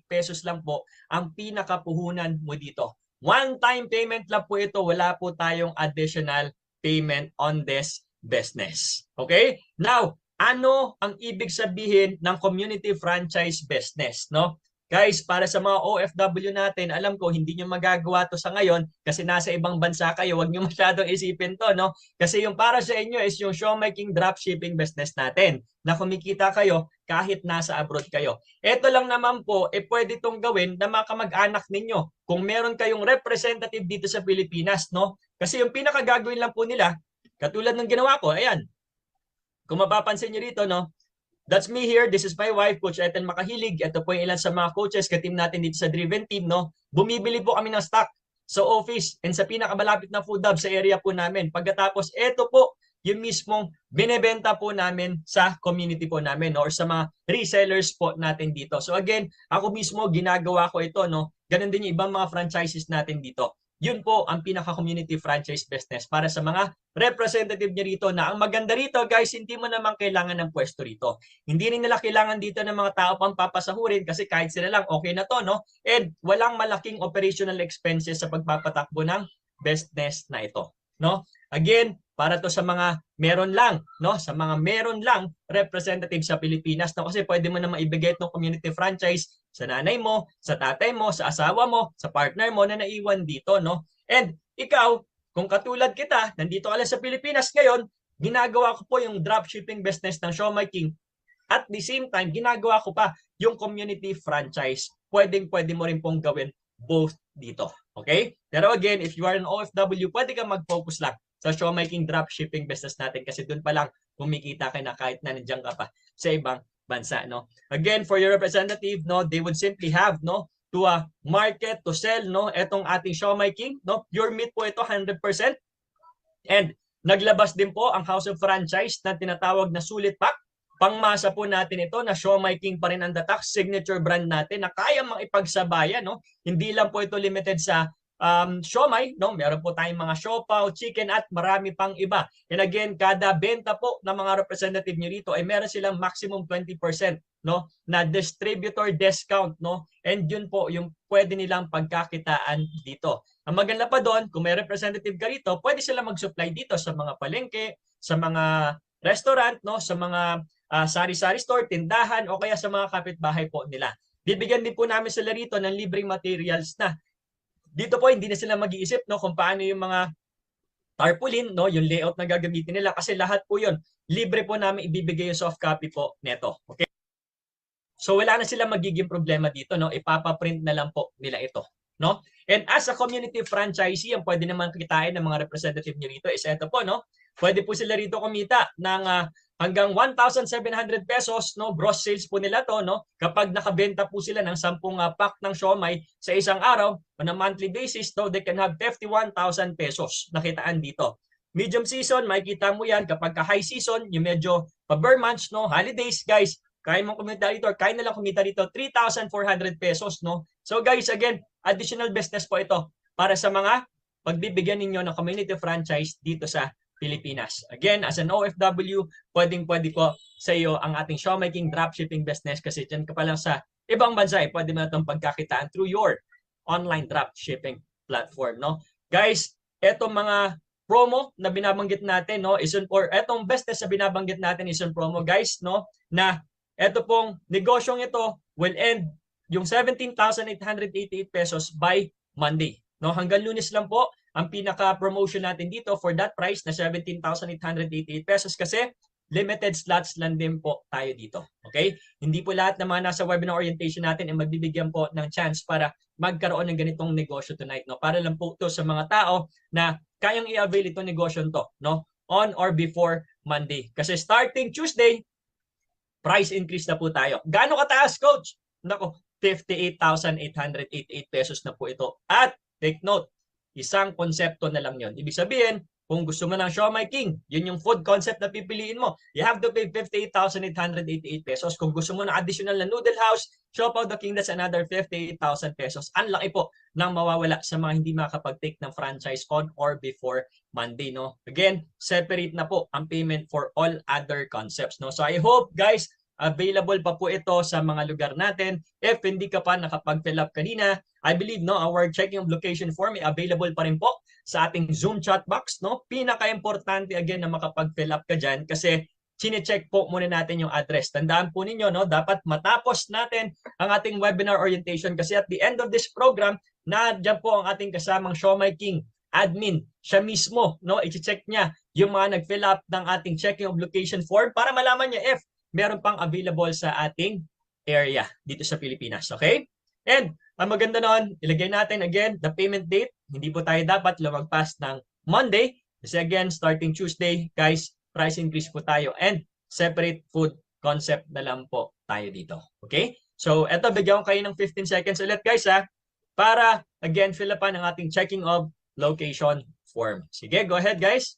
pesos lang po ang pinakapuhunan mo dito. One-time payment lang po ito. Wala po tayong additional payment on this business. Okay? Now, ano ang ibig sabihin ng community franchise business, no? Guys, para sa mga OFW natin, alam ko hindi nyo magagawa to sa ngayon kasi nasa ibang bansa kayo. Huwag nyo masyadong isipin to, no? Kasi yung para sa inyo is yung showmaking dropshipping business natin na kumikita kayo kahit nasa abroad kayo. Ito lang naman po, pwede itong gawin na makamag-anak ninyo kung meron kayong representative dito sa Pilipinas, no? Kasi yung pinakagagawin lang po nila, katulad ng ginawa ko, ayan. Kung mapapansin nyo rito, no? That's me here. This is my wife, Coach Ethel Makahilig. Ito po yung ilan sa mga coaches, ka-team natin dito sa Driven Team, no? Bumibili po kami ng stock sa office and sa pinakamalapit na food hub sa area po namin. Pagkatapos, ito po yung mismong binebenta po namin sa community po namin, no? Or sa mga resellers po natin dito. So again, ako mismo ginagawa ko ito, no? Ganun din yung ibang mga franchises natin dito. Yun po ang pinaka-community franchise business para sa mga representative niya rito na ang maganda rito, guys, hindi mo naman kailangan ng pwesto rito. Hindi rin nila kailangan dito ng mga tao pang papasahurin kasi kahit sila lang, okay na to, no? And walang malaking operational expenses sa pagpapatakbo ng business na ito, no? Again, para to sa mga meron lang, no? Sa mga meron lang representative sa Pilipinas, no? Kasi pwede mo na maibigay itong community franchise sa nanay mo, sa tatay mo, sa asawa mo, sa partner mo na naiwan dito, no? And ikaw, kung katulad kita, nandito ka lang sa Pilipinas ngayon, ginagawa ko po yung dropshipping business ng showmaking. At the same time, ginagawa ko pa yung community franchise. Pwede mo rin pong gawin both dito. Okay? Pero again, if you are an OFW, pwede kang mag-focus lang sa showmaking dropshipping business natin kasi doon pa lang kumikita ka na kahit na nandiyan ka pa sa ibang bansa, no? Again, for your representative, no, they would simply have, no, to market, to sell, no, etong ating showmaking, no, pure meat po ito, 100%. And naglabas din po ang House of Franchise na tinatawag na Sulit Pack. Pangmasa po natin ito na showmaking pa rin ang datak, signature brand natin na kaya mang ipagsabayan, no? Hindi lang po ito limited sa siomai, no? Meron po tayong mga siopaw, chicken at marami pang iba. And again, kada benta po ng mga representative nyo rito ay meron silang maximum 20%, no, na distributor discount, no? And yun po yung pwede nilang pagkakitaan dito. Ang maganda pa doon, kung may representative ka rito, pwede sila mag-supply dito sa mga palengke, sa mga restaurant, no, sa mga sari-sari store, tindahan o kaya sa mga kapitbahay po nila. Bibigyan din po namin sila rito ng libreng materials na. Dito po hindi na sila mag-iisip, no, kung paano yung mga tarpaulin, no, yung layout na gagamitin nila kasi lahat po yun libre po namin ibibigay yung soft copy po neto. Okay? So wala na sila magiging problema dito, no? Ipapaprint na lang po nila ito, no? And as a community franchisee, ang pwede naman kitain ng mga representative niyo rito is ito po, no? Pwede po sila rito kumita ng hanggang 1,700 pesos, no? Gross sales po nila to, no? Kapag nakabenta po sila ng 10 pack ng siomai sa isang araw on a monthly basis, no, they can have 51,000 pesos nakitaan dito. Medium season, makikita mo yan kapag high season, yung medyo pa-bare months, no? Holidays, guys, kaya mong kumita dito, kaya na lang kumita dito 3,400 pesos, no? So guys, again, additional business po ito para sa mga pagbibigyan ninyo ng community franchise dito sa Pilipinas. Again, as an OFW, pwedeng-pwede po sa iyo ang ating Siomai King dropshipping business kasi dyan ka pa lang sa ibang bansa, pwede mo na itong pagkakitaan through your online dropshipping platform, no? Guys, etong mga promo na binabanggit natin, no, or etong business na binabanggit natin is on promo, guys, no, na ito pong negosyong ito will end yung 17,888 pesos by Monday. No, hanggang Lunes lang po ang pinaka-promotion natin dito for that price na 17,888 pesos kasi limited slots lang din po tayo dito. Okay? Hindi po lahat ng mga nasa webinar orientation natin ay magbibigyan po ng chance para magkaroon ng ganitong negosyo tonight, no? Para lang po ito sa mga tao na kayang i-avail itong negosyo to, no? On or before Monday. Kasi starting Tuesday, price increase na po tayo. Gaano kataas, coach? Nako, 58,888 pesos na po ito. At take note, isang konsepto na lang yon. Ibig sabihin, kung gusto mo ng Siomai King, yun yung food concept na pipiliin mo. You have to pay 58,888 pesos. Kung gusto mo ng additional na noodle house, Siopaw the King, that's another 58,000 pesos. Ang laki po nang mawawala sa mga hindi makapag-take ng franchise on or before Monday, no? Again, separate na po ang payment for all other concepts, no? So I hope, guys, available pa po ito sa mga lugar natin. If hindi ka pa nakapag-fill up kanina, I believe, no, our checking of location form ay available pa rin po sa ating Zoom chat box, no? Pinaka-importante again na makapag-fill up ka dyan kasi chine-check po muna natin yung address. Tandaan po ninyo, no, dapat matapos natin ang ating webinar orientation kasi at the end of this program, nandiyan po ang ating kasamang Siomai King admin. Siya mismo, no, i-check niya yung mga nag-fill up ng ating checking of location form para malaman niya if meron pang available sa ating area dito sa Pilipinas. Okay? And ang maganda noon, ilagay natin again the payment date. Hindi po tayo dapat lumagpas ng Monday. Kasi again, starting Tuesday, guys, price increase po tayo. And separate food concept na lang po tayo dito. Okay? So, eto, bigyan ko kayo ng 15 seconds ulit, guys, ha? Para, again, fill up ang ating checking of location form. Sige, go ahead, guys.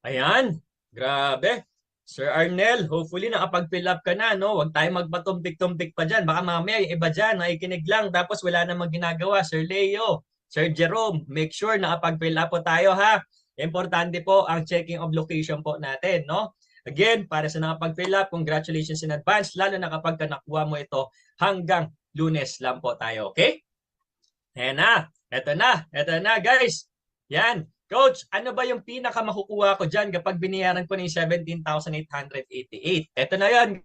Ayan, grabe. Sir Arnel, hopefully nakapag-fill up ka na, no? Huwag tayo magpatumpik-tumpik pa dyan. Baka mamaya yung iba dyan, nakikinig lang, tapos wala namang ginagawa. Sir Leo, Sir Jerome, make sure nakapag-fill up po tayo, ha? Importante po ang checking of location po natin, no? Again, para sa nakapag-fill up, congratulations in advance, lalo na kapag nakuha mo ito hanggang Lunes lang po tayo, okay? Ayan na, eto na, guys. Yan. Coach, ano ba yung pinaka makukuha ko dyan kapag binayaran ko ng 17,888? Ito na yan.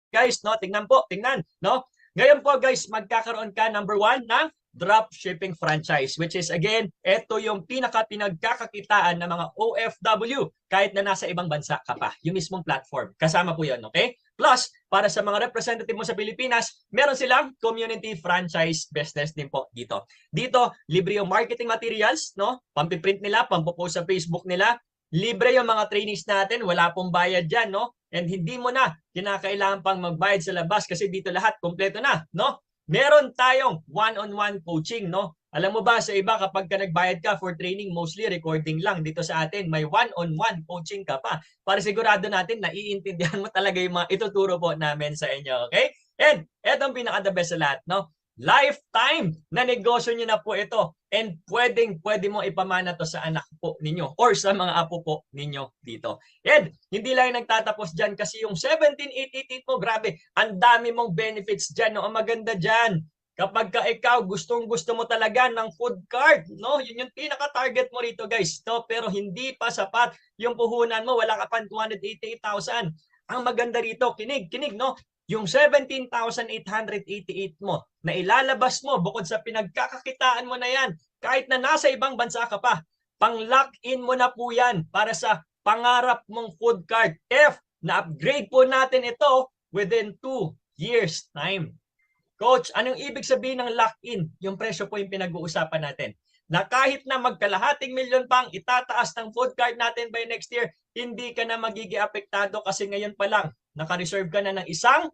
Guys, no, tingnan po, tingnan, no? Ngayon po, guys, magkakaroon ka number 1 ng drop shipping franchise, which is again, ito yung pinagkakakitaan ng mga OFW kahit na nasa ibang bansa ka pa, yung mismong platform. Kasama po yun, okay? Plus, para sa mga representative mo sa Pilipinas, meron silang community franchise business din po dito. Dito, libre yung marketing materials, no? Pampiprint nila, pampopost sa Facebook nila. Libre yung mga trainings natin, wala pong bayad dyan, no? And hindi mo na kinakailangan pang magbayad sa labas kasi dito lahat kompleto na, no? Meron tayong one-on-one coaching, no? Alam mo ba sa iba kapag ka nagbayad ka for training, mostly recording lang. Dito sa atin, may one-on-one coaching ka pa para sigurado natin na iintindihan mo talaga yung mga ituturo po namin sa inyo, okay? And etong pinaka-the best sa lahat, no? Lifetime na negosyo nyo na po ito and pwede mo ipamana to sa anak po ninyo or sa mga apo po ninyo dito. And hindi lang yung nagtatapos dyan kasi yung 17888 mo, grabe, ang dami mong benefits dyan, no? Ang maganda dyan, kapag ka ikaw gustong-gusto mo talaga ng food cart, no? Yun yung pinaka-target mo rito, guys, no? Pero hindi pa sapat yung puhunan mo, wala ka pang 288,000. Ang maganda rito, kinig, no? Yung 17,888 mo na ilalabas mo bukod sa pinagkakakitaan mo na yan, kahit na nasa ibang bansa ka pa, pang-lock-in mo na po yan para sa pangarap mong food cart. If na-upgrade po natin ito within 2 years time. Coach, anong ibig sabihin ng lock-in? Yung presyo po yung pinag-uusapan natin. Na kahit na magkalahating milyon pang itataas ng food cart natin by next year, hindi ka na magiging apektado kasi ngayon pa lang, naka-reserve ka na ng isang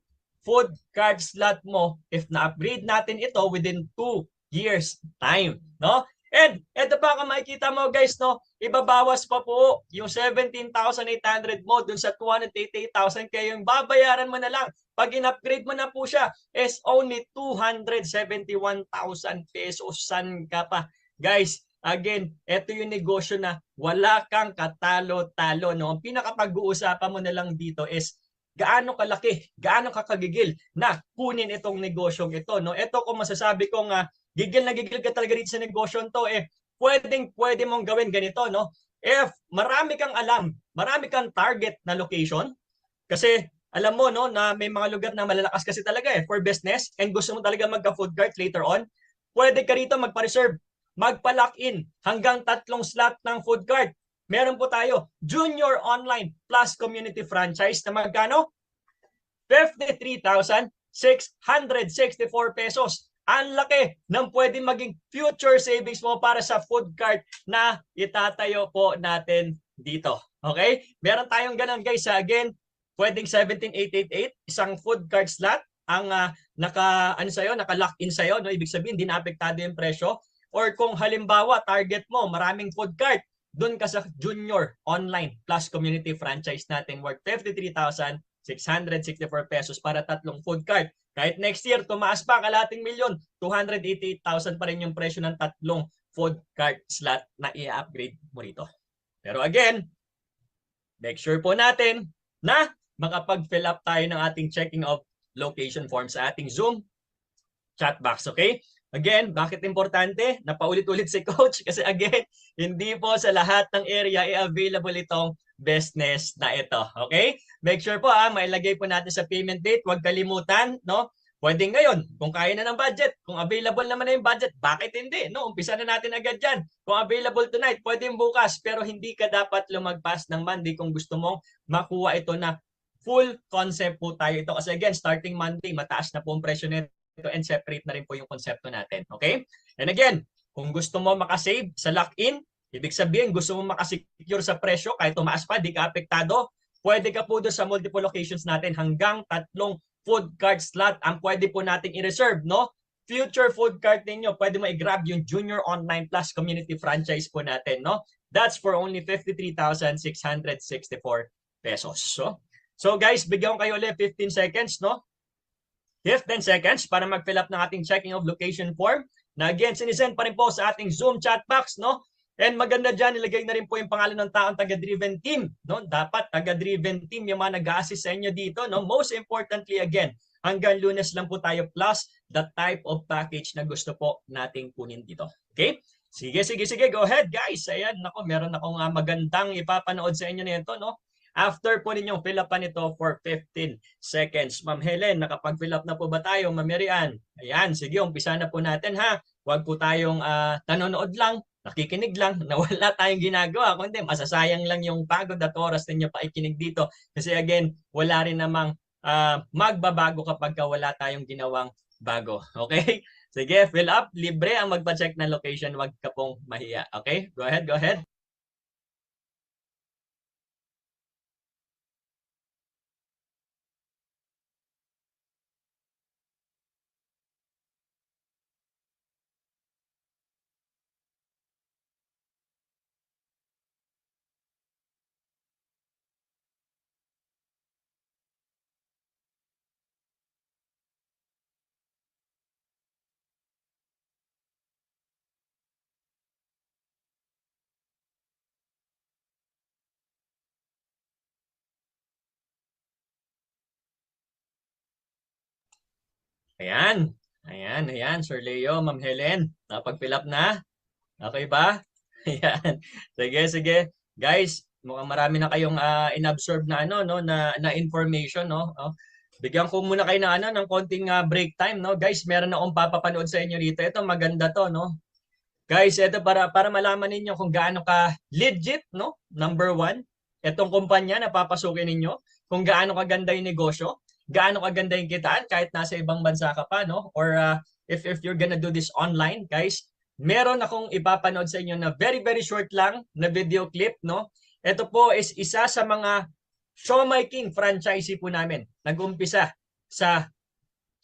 food cart slot mo if na-upgrade natin ito within 2 years time. No? And ito pa kung makikita mo guys, no, ibabawas pa po yung 17,800 mo dun sa 288,000 kaya yung babayaran mo na lang pag in-upgrade mo na po siya is only 271,000 pesos. San ka pa? Guys, again, ito yung negosyo na wala kang katalo-talo. No? Ang pinakapag-uusapan mo na lang dito is gaano kalaki, gaano kakagigil na kunin itong negosyong ito. No? Ito kung masasabi kong gigil na gigil ka talaga dito sa negosyong to, pwede mong gawin ganito. No? If marami kang alam, marami kang target na location, kasi alam mo no na may mga lugar na malalakas kasi talaga for business and gusto mo talaga magka-food cart later on, pwede ka rito magpa-reserve, magpa-lock in hanggang 3 slot ng food cart. Meron po tayo Junior Online Plus Community Franchise na magkano? 53,664 pesos. Ang laki ng pwede maging future savings mo para sa food cart na itatayo po natin dito. Okay? Meron tayong ganun guys. Again, pwedeng 17,888, isang food cart slot ang naka-lock in sa'yo, no? Ibig sabihin, hindi naapektado yung presyo. Or kung halimbawa, target mo, maraming food cart, doon ka sa Junior Online Plus Community Franchise natin worth 53,664 pesos para 3 food cart. Kahit next year, tumaas pa, kalating milyon, 288,000 pa rin yung presyo ng 3 food cart slot na i-upgrade mo rito. Pero again, make sure po natin na makapag-fill up tayo ng ating checking of location form sa ating Zoom chat box, okay? Again, bakit importante? Napaulit-ulit si Coach kasi again, hindi po sa lahat ng area i-available itong business na ito, okay? Make sure po mailagay po natin sa payment date, huwag kalimutan, no? Pwede ngayon, kung kaya na ng budget, kung available naman na yung budget, bakit hindi? No, umpisa na natin agad dyan. Kung available tonight, pwede bukas, pero hindi ka dapat lumagpas ng Monday kung gusto mong makuha ito na full concept po tayo ito. Kasi again, starting Monday, mataas na po ang presyo nito and separate na rin po yung konsepto natin. Okay? And again, kung gusto mo makasave sa lock-in, ibig sabihin gusto mo makasecure sa presyo kahit tumaas pa, di ka apektado, pwede ka po doon sa multiple locations natin hanggang 3 food cart slot ang pwede po nating i-reserve, no? Future food cart ninyo, pwede mo i-grab yung Junior Online Plus Community Franchise po natin, no? That's for only 53,664 pesos. So guys, bigyan ko kayo ulit 15 seconds, no? 15 seconds para mag-fill up ng ating checking of location form. Na again, sinisend pa rin po sa ating Zoom chat box, no? And maganda dyan, nilagay na rin po yung pangalan ng taong taga-driven team, no? Dapat taga-driven team yung mga nag-a-assist sa inyo dito, no? Most importantly, again, hanggang Lunes lang po tayo plus the type of package na gusto po nating kunin dito. Okay? Sige, go ahead, guys. Ayan, nako, meron akong magandang ipapanood sa inyo nito, no? After po ninyong fill up pa nito for 15 seconds. Ma'am Helen, nakapag-fill up na po ba tayo? Ma'am Marian? Ayan, sige, umpisa na po natin ha. Huwag po tayong nanonood lang, nakikinig lang, na wala tayong ginagawa. Kundi masasayang lang yung pagod at oras ninyo pa ikinig dito. Kasi again, wala rin namang magbabago kapag wala tayong ginawang bago. Okay? Sige, fill up. Libre ang magpa-check ng location. Huwag ka pong mahiya. Okay? Go ahead, go ahead. Ayan. Ayan, ayan. Sir Leo, Ma'am Helen. Napag-fill up na? Okay ba? Ayan. Sige, sige. Guys, mukhang marami na kayong inabsorb na ano no na information no. Oh. Bigyan ko muna kayo ng ano ng konting break time no. Guys, meron akong papapanood sa inyo dito. Ito maganda to no. Guys, ito para malaman ninyo kung gaano ka legit no. Number one, itong kumpanya na papasukin ninyo, kung gaano kaganda yung negosyo, gaano kaganda yung kitaan kahit nasa ibang bansa ka pa no or if you're gonna do this online, guys, meron akong ipapanood sa inyo na very short lang na video clip no. Ito po is isa sa mga Siomai King franchisee po namin. Nag-umpisa sa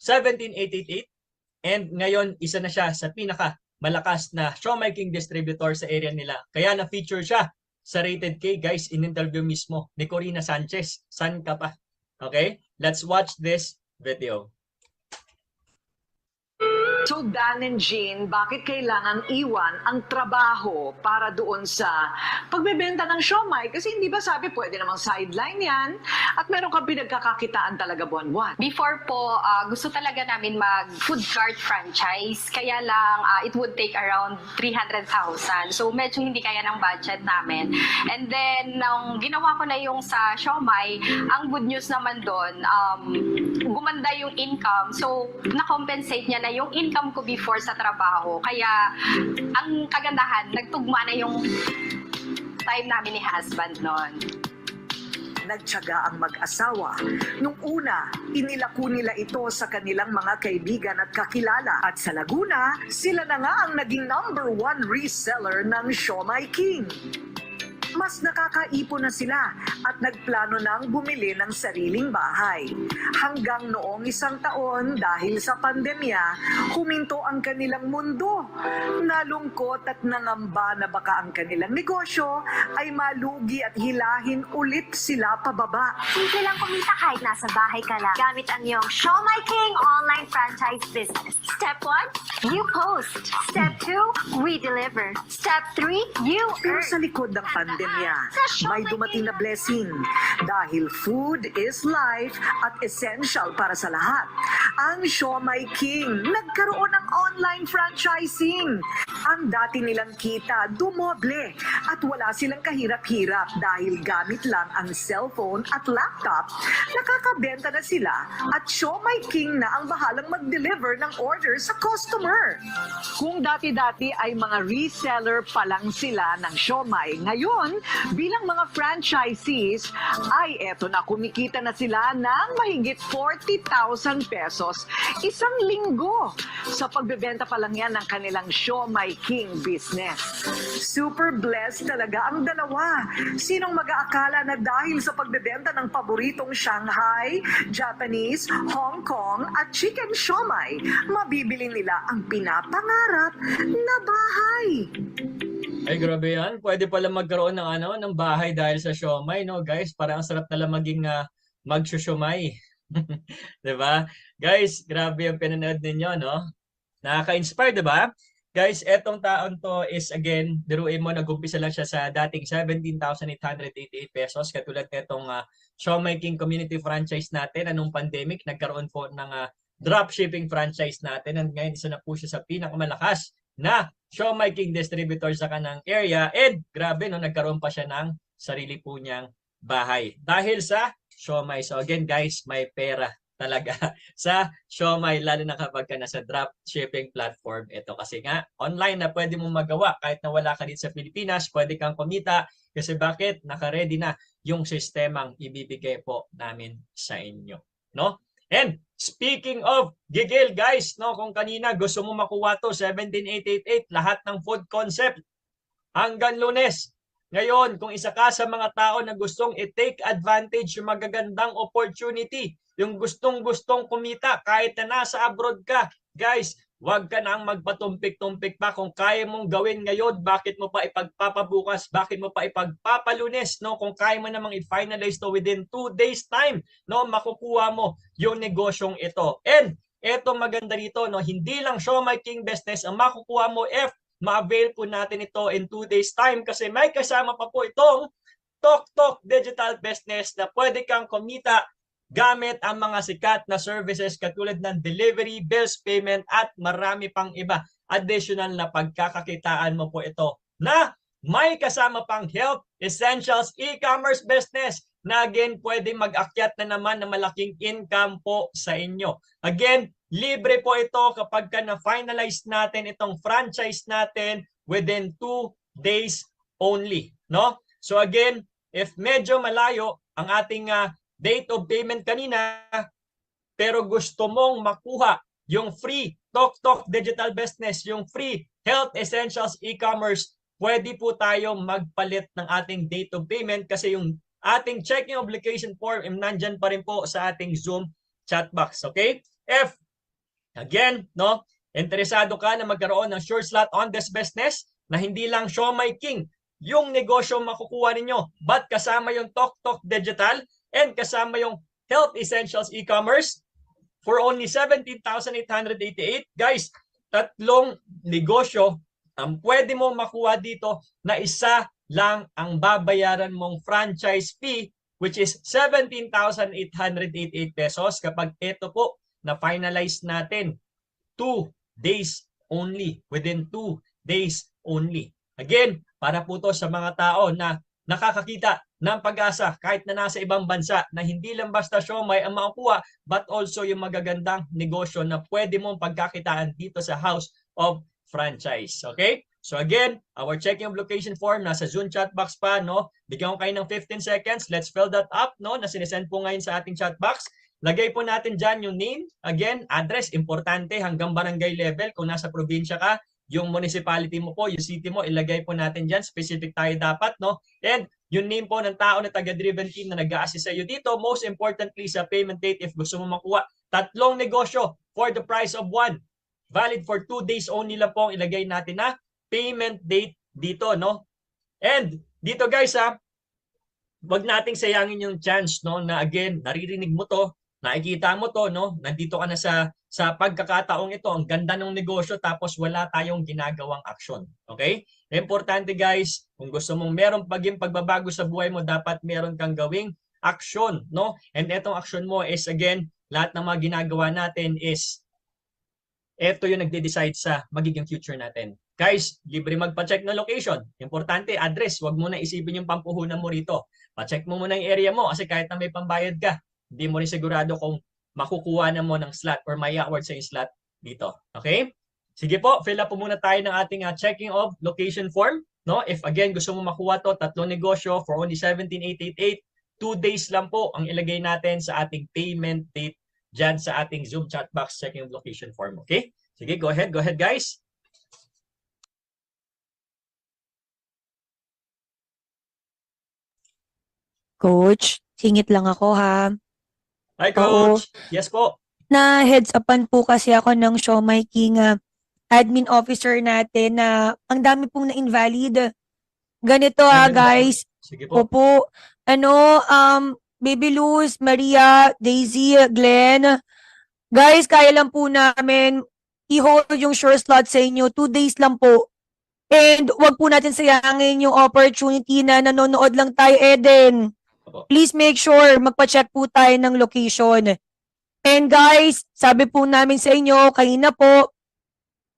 17888 and ngayon isa na siya sa pinaka malakas na Siomai King distributor sa area nila. Kaya na-feature siya sa Rated K, guys, in interview mismo ni Corina Sanchez. San ka pa? Okay? Let's watch this video. So Dan and Jean, bakit kailangan iwan ang trabaho para doon sa pagbebenta ng siomai? Kasi hindi ba sabi pwede namang sideline yan at meron kang pinagkakakitaan talaga buwan-buwan. Before po, gusto talaga namin mag-food cart franchise. Kaya lang, it would take around 300,000. So, medyo hindi kaya ng budget namin. And then, nung ginawa ko na yung sa siomai, ang good news naman doon, gumanda yung income. So, na-compensate niya na yung income ko before sa trabaho. Kaya, ang kagandahan, nagtugma na yung time namin ni husband noon. Nagtiyaga ang mag-asawa. Nung una, inilako nila ito sa kanilang mga kaibigan at kakilala. At sa Laguna, sila na nga ang naging #1 reseller ng Siomai King. Mas nakakaipon na sila at nagplano ng bumili ng sariling bahay. Hanggang noong 1 taon, dahil sa pandemya, huminto ang kanilang mundo. Nalungkot at nangamba na baka ang kanilang negosyo ay malugi at hilahin ulit sila pababa. Simple lang kumita kahit nasa bahay ka lang. Gamit ang iyong Siomai King online franchise business. Step 1, you post. Step 2, we deliver. Step 3, you Pero earn. sa likod ng pandemya, may dumating na blessing dahil food is life at essential para sa lahat. Ang Siomai King nagkaroon ng online franchising. Ang dati nilang kita dumoble at wala silang kahirap-hirap dahil gamit lang ang cellphone at laptop. Nakakabenta na sila at Siomai King na ang bahalang mag-deliver ng order sa customer. Kung dati-dati ay mga reseller pa lang sila ng siomai, ngayon bilang mga franchisees ay eto na kumikita na sila ng mahigit 40,000 pesos isang linggo sa pagbebenta pa lang yan ng kanilang Siomai King business. Super blessed talaga ang dalawa. Sinong mag-aakala na dahil sa pagbebenta ng paboritong Shanghai, Japanese, Hong Kong at chicken siomai, mabibili nila ang pinapangarap na bahay. Ay, grabe yan. Pwede pala magkaroon ng ng bahay dahil sa siomai, no, guys? Parang ang sarap na lang maging mag-siomai. 'Di ba? Guys, grabe yung pinanood ninyo, no? Nakaka-inspire, 'di ba? Guys, etong taon to is again, biruin mo, nag-umpisa lang siya sa dating 17,888 pesos. Katulad nitong Siomai King Community Franchise natin. Anong pandemic, nagkaroon po ng dropshipping franchise natin. And ngayon, isa na po siya sa pinakamalakas na Siomai King distributor sa kanang area. And grabe, no, nagkaroon pa siya ng sarili po niyang bahay. Dahil sa siomai. So again, guys, may pera talaga sa siomai, lalo na kapag ka nasa drop shipping platform ito. Kasi nga, online na pwede mong magawa kahit na wala ka dito sa Pilipinas, pwede kang kumita. Kasi bakit? Naka-ready na yung sistemang ibibigay po namin sa inyo. no? And speaking of gigil, guys, no, kung kanina gusto mo makuha to 17,888 lahat ng food concept hanggang Lunes. Ngayon, kung isa ka sa mga tao na gustong i-take advantage yung magagandang opportunity, yung gustong-gustong kumita kahit na nasa abroad ka, guys, wag ka nang magpatumpik-tumpik pa. Kung kaya mong gawin ngayon, bakit mo pa ipagpapabukas? Bakit mo pa ipagpapalunes? No? Kung kaya mo namang i-finalize to within 2 days time, no, makukuha mo yung negosyong ito. And eto maganda dito, no, hindi lang Siomai King business ang makukuha mo if ma-avail po natin ito in 2 days time kasi may kasama pa po itong Tok Digital Business na pwede kang kumita gamit ang mga sikat na services katulad ng delivery, bills payment at marami pang iba. Additional na pagkakakitaan mo po ito na may kasama pang health, essentials, e-commerce business na again pwede mag-akyat na naman ng malaking income po sa inyo. Again, libre po ito kapag ka na-finalize natin itong franchise natin within 2 days only. No? So again, if medyo malayo ang ating date of payment kanina, pero gusto mong makuha yung free Tok Digital Business, yung free Health Essentials e-commerce, pwede po tayo magpalit ng ating date of payment kasi yung ating checking obligation form nandyan pa rin po sa ating Zoom chat box. Okay? If again, no, interesado ka na magkaroon ng sure slot on this business na hindi lang Siomai King yung negosyo makukuha ninyo, but kasama yung Tok Digital and kasama yung Health Essentials e-commerce for only 17,888. Guys, tatlong negosyo ang pwede mo makuha dito na isa lang ang babayaran mong franchise fee, which is 17,888 pesos kapag ito po na finalize natin 2 days only, within 2 days only. Again, para po to sa mga tao na nakakakita ng pag-asa kahit na nasa ibang bansa na hindi lang basta Siomai ang makukuha but also yung magagandang negosyo na pwede mong pagkakitaan dito sa House of Franchise. Okay? So again, our checking of location form nasa Zoom chat box pa, no? Bigyan ko kayo ng 15 seconds. Let's fill that up, no? Na sinesend po ngayon sa ating chat box. Lagay po natin dyan yung name, again, address, importante hanggang barangay level. Kung nasa probinsya ka, yung municipality mo po, yung city mo, ilagay po natin dyan. Specific tayo dapat, no? And yung name po ng tao na taga-driven team na nag-a-assist sa iyo dito. Most importantly, sa payment date, if gusto mo makuha, 3 negosyo for the price of 1. Valid for 2 days only lang po ang ilagay natin na payment date dito, no? And dito guys, wag nating sayangin yung chance, no, na again, naririnig mo to, nakikita mo to, no? Nandito ka na sa pagkakataong ito, ang ganda ng negosyo tapos wala tayong ginagawang aksyon. Okay? Importante guys, kung gusto mong merong pagbabago sa buhay mo, dapat meron kang gawing aksyon, no? And etong aksyon mo is again, lahat ng mga ginagawa natin is ito yung nagde-decide sa magiging future natin. Guys, libre magpa-check ng location. Importante, address. Huwag mo na isipin yung pampuhunan mo rito. Pa-check mo muna yung area mo kasi kahit na may pambayad ka, hindi mo rin sigurado kung makukuha na mo ng slot or may award sa yung slot dito. Okay? Sige po, fill up po muna tayo ng ating checking of location form. No? If again, gusto mo makuha to, 3 negosyo for only 17,888, 2 days lang po ang ilagay natin sa ating payment date dyan sa ating Zoom chat box checking of location form. Okay? Sige, go ahead guys. Coach, singit lang ako ha. Hi, Coach. Yes po. Na heads upan po kasi ako ng Siomai King admin officer natin na ang dami pong na-invalid. Ganito guys. Sige po. Opo. Baby Luz, Maria, Daisy, Glenn. Guys, kaya lang po namin i-hold yung sure slot sa inyo. 2 days lang po. And wag po natin sayangin yung opportunity na nanonood lang tayo, Eden. Please make sure magpa-check po tayo ng location. And guys, sabi po namin sa inyo, kanina po,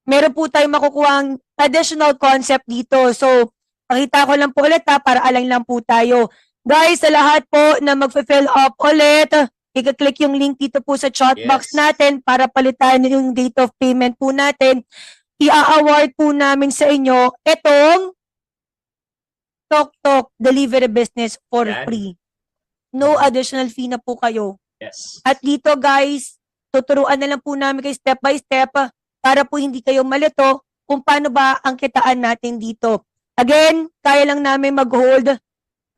meron po tayong makukuhang additional concept dito. So, pakita ko lang po ulit para align lang po tayo. Guys, sa lahat po na mag-fill up ulit, i-click yung link dito po sa chat box natin para palitan yung date of payment po natin. I-award po namin sa inyo itong Tok delivery business for free. No additional fee na po kayo. Yes. At dito guys, tuturuan na lang po namin kayo step by step para po hindi kayo malito kung paano ba ang kitaan natin dito. Again, kaya lang namin mag-hold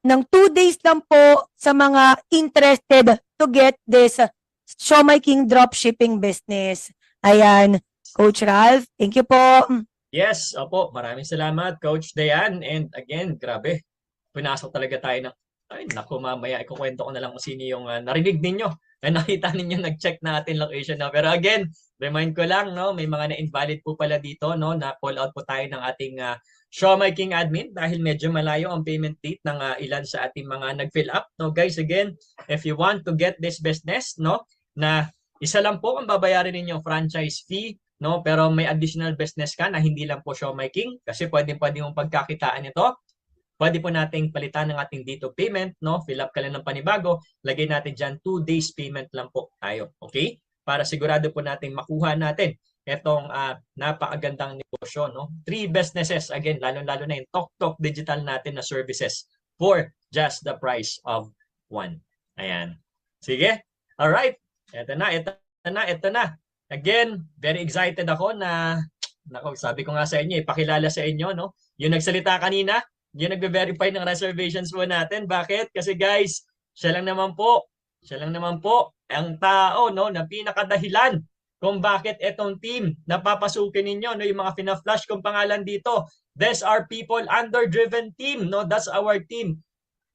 ng 2 days lang po sa mga interested to get this Siomai King dropshipping business. Ayan, Coach Ralph, thank you po. Yes, opo. Maraming salamat, Coach Dayan. And again, grabe. Pinasok talaga tayo ng, ay, naku, mamaya ikukwento ko na lang kung sino yung narinig ninyo. Na nakita ninyo, nag-check na ating location na. Pero again, remind ko lang, no, may mga na-invalid po pala dito, no, na call out po tayo ng ating Siomai King admin dahil medyo malayo ang payment date ng ilan sa ating mga nag-fill up. No, guys, again, if you want to get this business, no, na isa lang po ang babayarin ninyo franchise fee, no, pero may additional business ka na hindi lang po Siomai King kasi pwede mong pagkakitaan ito. Pwede po nating palitan ng ating dito payment, no? Fill up ka lang ng panibago, lagay natin dyan 2 days payment lang po tayo, okay? Para sigurado po nating makuha natin itong napakagandang negosyo, no? 3 businesses, again, lalo-lalo na yung Tok Digital natin na services for just the price of 1. Ayan. Sige. Alright. Ito na. Again, very excited ako na, sabi ko nga sa inyo, ipakilala sa inyo, no? Yung nagsalita kanina, yung nagbe-verify ng reservations po natin. Bakit? Kasi guys, siya lang naman po ang tao, no, na pinakadahilan kung bakit etong team na papasukin ninyo, no, yung mga fina-flash kong pangalan dito. These are people under driven team, no? That's our team.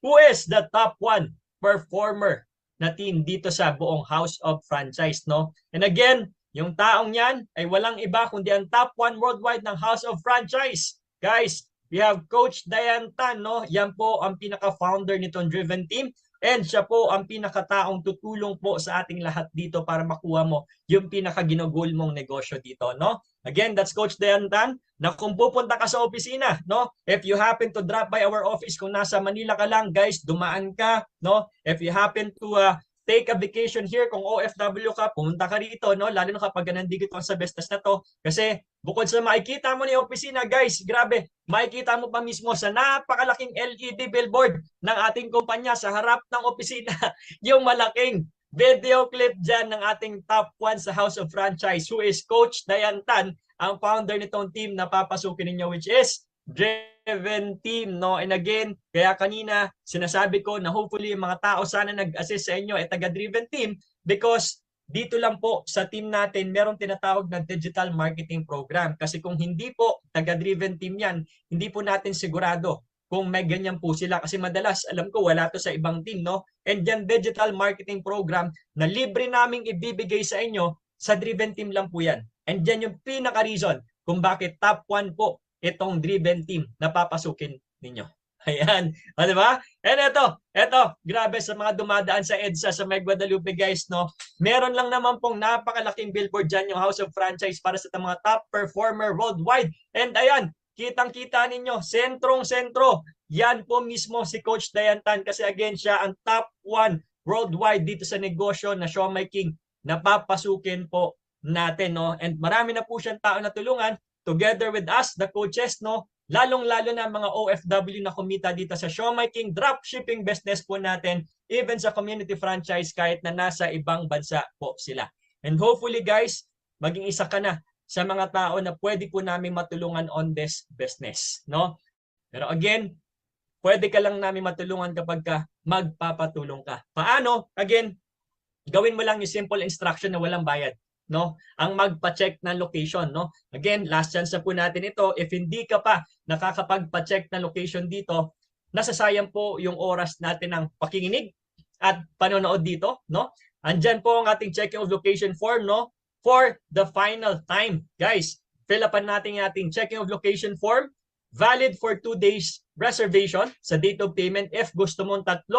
Who is the top 1 performer na team dito sa buong House of Franchise, no? And again, yung taong yan ay walang iba kundi ang top 1 worldwide ng House of Franchise. Guys, we have Coach Dayan Tan, no? Yan po ang pinaka-founder nitong Driven Team and siya po ang pinakataong tutulong po sa ating lahat dito para makuha mo yung pinaka-ginugol mong negosyo dito, no? Again, that's Coach Dayan Tan, na kung pupunta ka sa opisina, no? If you happen to drop by our office, kung nasa Manila ka lang, guys, dumaan ka, no? If you happen to take a vacation here, kung OFW ka, pumunta ka rito, no? Lalo na kapag nandito sa business na to. Kasi bukod sa makikita mo na yung opisina, guys, grabe, makikita mo pa mismo sa napakalaking LED billboard ng ating kumpanya sa harap ng opisina, yung malaking video clip dyan ng ating top 1 sa House of Franchise, who is Coach Dayan Tan, ang founder nitong team na papasukin ninyo, which is Driven Team, no? And again, kaya kanina sinasabi ko na hopefully yung mga tao sana nag-assist sa inyo ay taga-Driven Team because dito lang po sa team natin merong tinatawag na digital marketing program. Kasi kung hindi po taga-Driven Team yan, hindi po natin sigurado kung may ganyan po sila. Kasi madalas, alam ko, wala to sa ibang team, no? And yan, digital marketing program na libre naming ibibigay sa inyo, sa Driven Team lang po yan. And yan yung pinaka-reason kung bakit top 1 po itong Driven Team na papasukin ninyo. Ayan. O, diba? And ito, grabe sa mga dumadaan sa EDSA sa May Guadalupe, guys, no? Meron lang naman pong napakalaking billboard dyan yung House of Franchise para sa mga top performer worldwide. And ayan, kitang-kita ninyo, sentrong-sentro. Yan po mismo si Coach Dayan Tan kasi again, siya ang top 1 worldwide dito sa negosyo na Siomai King na papasukin po natin, no? And marami na po siyang tao na tulungan together with us, the coaches, no? Lalong-lalo na mga OFW na kumita dito sa Siomai King dropshipping business po natin, even sa community franchise kahit na nasa ibang bansa po sila. And hopefully guys, maging isa ka na sa mga tao na pwede po namin matulungan on this business, no? Pero again, pwede ka lang namin matulungan kapag ka magpapatulong ka. Paano? Again, gawin mo lang yung simple instruction na walang bayad, no? Ang magpa-check ng location, no? Again, last chance na po natin ito. If hindi ka pa nakakapagpa-check ng location dito, nasasayang po yung oras natin ng pakikinig at panonood dito, no? Andyan po ang ating checking of location form, no? For the final time. Guys, fill upan natin yung ating checking of location form. Valid for 2 days reservation sa date of payment. If gusto mong 3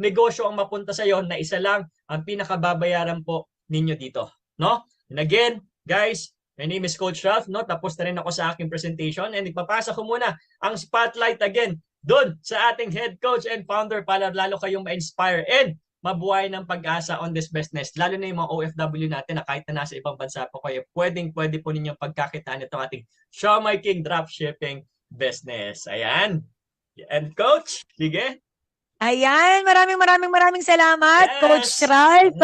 negosyo ang mapunta sa iyo na isa lang ang pinakababayaran po ninyo dito, no? And again, guys, my name is Coach Ralph, no? Tapos na rin ako sa aking presentation and ipapasa ko muna ang spotlight again doon sa ating head coach and founder para lalo kayong ma-inspire and mabuhay ng pag-asa on this business. Lalo na yung mga OFW natin na kahit na nasa ibang bansa po kayo, pwede po ninyong pagkakitaan itong ating Siomai King dropshipping business. Ayan. And coach, sige. Ayan, maraming salamat, Yes. Coach Ralph.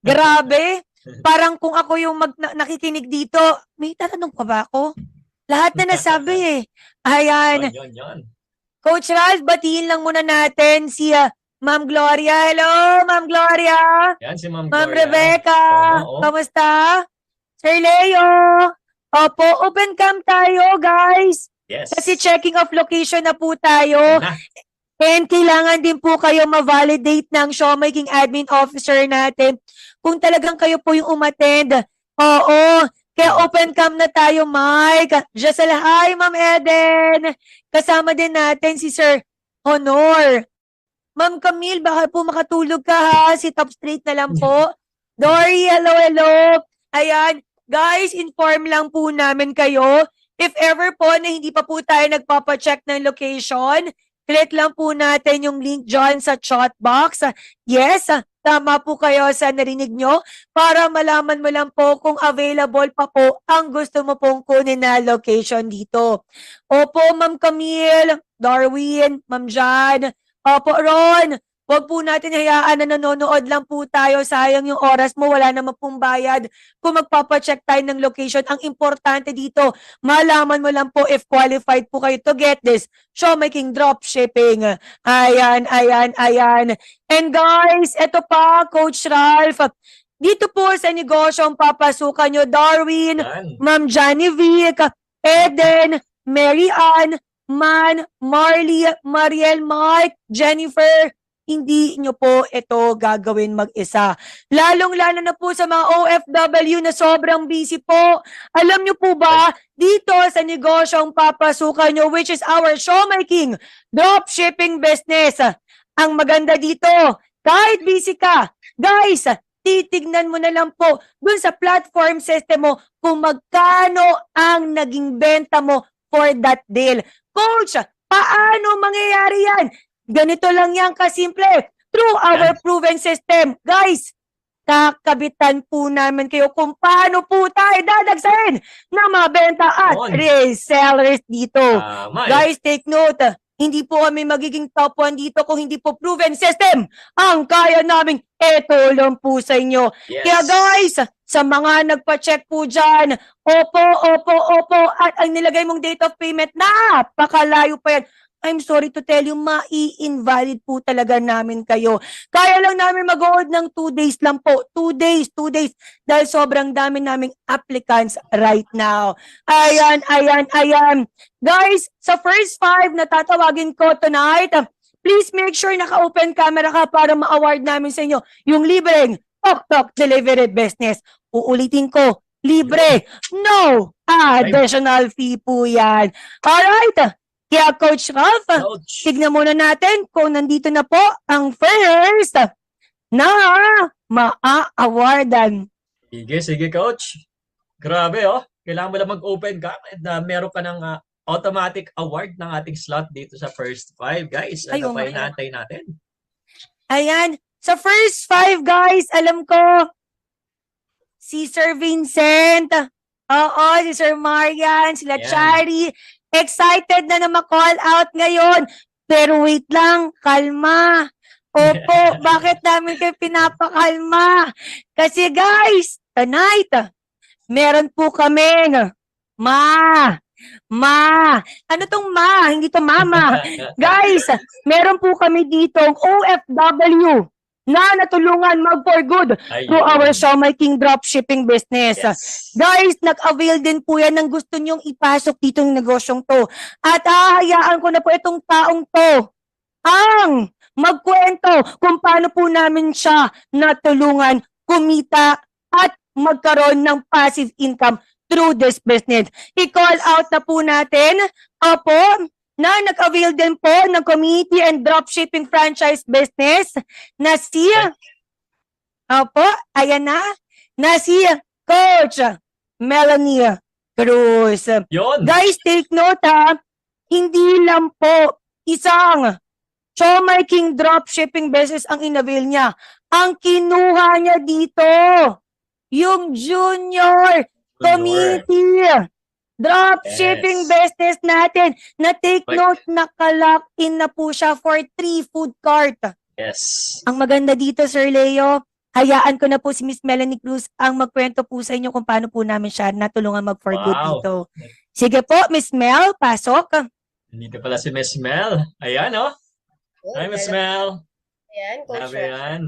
Grabe. Parang kung ako yung nakikinig dito, may tatanong pa ba ako? Lahat na nasabi eh. Ayan. Yon. Coach Ralph, batiin lang muna natin si Ma'am Gloria. Hello, Ma'am Gloria. Yan si Ma'am Ma'am Gloria. Rebecca. Oo. Kamusta? Sir Leo. Opo, open cam tayo, guys. Yes. Kasi checking of location na po tayo. Na. And kailangan din po kayo ma-validate ng Showmaking Admin Officer natin kung talagang kayo po yung umattend. Oo. Kaya open cam na tayo, Mike. Giselle, hi, Ma'am Eden. Kasama din natin si Sir Honor. Ma'am Camille, baka po makatulog ka ha. Sit up straight na lang po. Dory, hello. Ayan. Guys, inform lang po namin kayo. If ever po na hindi pa po tayo nagpapacheck ng location, click lang po natin yung link dyan sa chat box. Yes, tama po kayo sa narinig nyo para malaman mo lang po kung available pa po ang gusto mo pong kunin na location dito. Opo, Ma'am Camille, Darwin, Ma'am Jan. Opo, Ron. Huwag po natin hayaan na nanonood lang po tayo. Sayang yung oras mo, wala naman pong bayad. Kung magpapacheck tayo ng location, ang importante dito, malaman mo lang po if qualified po kayo to get this Showmaking Dropshipping. Ayan. And guys, eto pa, Coach Ralph. Dito po sa negosyo ang papasukan nyo, Darwin, Yan. Ma'am Genevieve, Eden, Mary Ann, Man, Marley, Mariel, Mike, Jennifer, hindi nyo po ito gagawin mag-isa. Lalong-lalo na po sa mga OFW na sobrang busy po. Alam nyo po ba, dito sa negosyong papasukan nyo, which is our Showmaking Dropshipping business. Ang maganda dito, kahit busy ka, guys, titignan mo na lang po dun sa platform system mo kung magkano ang naging benta mo for that deal. Coach, paano mangyayari yan? Ganito lang yan kasimple. Through our proven system. Guys, kakabitan po namin kayo kung paano po tayo dadagsahin na mabenta at On. resellers dito. Tama. Guys, take note. Hindi po kami magiging top 1 dito kung hindi po proven system. Ang kaya namin, eto lang po sa inyo. Yes. Kaya guys, sa mga nagpa-check po dyan, opo, at ang nilagay mong date of payment, napakalayo pa yan. I'm sorry to tell you, mai-invalid po talaga namin kayo. Kaya lang namin mag-hold ng 2 days lang po. 2 days. Dahil sobrang dami naming applicants right now. Ayan. Guys, sa first 5 na tatawagin ko tonight, please make sure naka-open camera ka para ma-award namin sa inyo yung libreng Tok Delivery Business. Uulitin ko, libre. No additional fee po yan. Alright. Kaya Coach Ralph, Coach. tignan muna natin kung nandito na po ang first na maa-awardan. Sige, Coach. Grabe, oh. Kailangan mo lang mag-open ka at meron ka ng automatic award ng ating slot dito sa first 5, guys. Ano Ayun, pa inaantay natin? Ayan. Sa first 5, guys, alam ko, si Sir Vincent, oo, si Sir Marian, sila Yan. Chari, excited na ma-call out ngayon. Pero wait lang, kalma. Opo, bakit namin kayo pinapakalma? Kasi guys, tonight, meron po kaming ano tong ma? Hindi to mama. Guys, meron po kami ditong OFW na natulungan mag-for good through our Showmaking Dropshipping business. Yes. Guys, nag-avail din po yan ng gusto nyong ipasok dito ng negosyong to. At hahayaan ko na po itong taong to ang magkwento kung paano po namin siya natulungan kumita at magkaroon ng passive income through this business. I-call out na po natin, opo, na nag-avail din po ng community and dropshipping franchise business na si, opo, ayan na si Coach Melanie Cruz. Yun. Guys, take note ha, hindi lang po isang Showmaking Dropshipping business ang inavail niya. Ang kinuha niya dito, yung junior community Drop shipping business natin. Na take Right. note, nakalock in na po siya for 3 food cart. Yes. Ang maganda dito, Sir Leo, hayaan ko na po si Miss Melanie Cruz ang magkwento po sa inyo kung paano po namin siya natulungan mag-for good Wow. dito. Sige po, Miss Mel, pasok. Nandito pala si Miss Mel. Ayan, oh. Hi, Miss Mel. Ayan, Coach Grabe yan.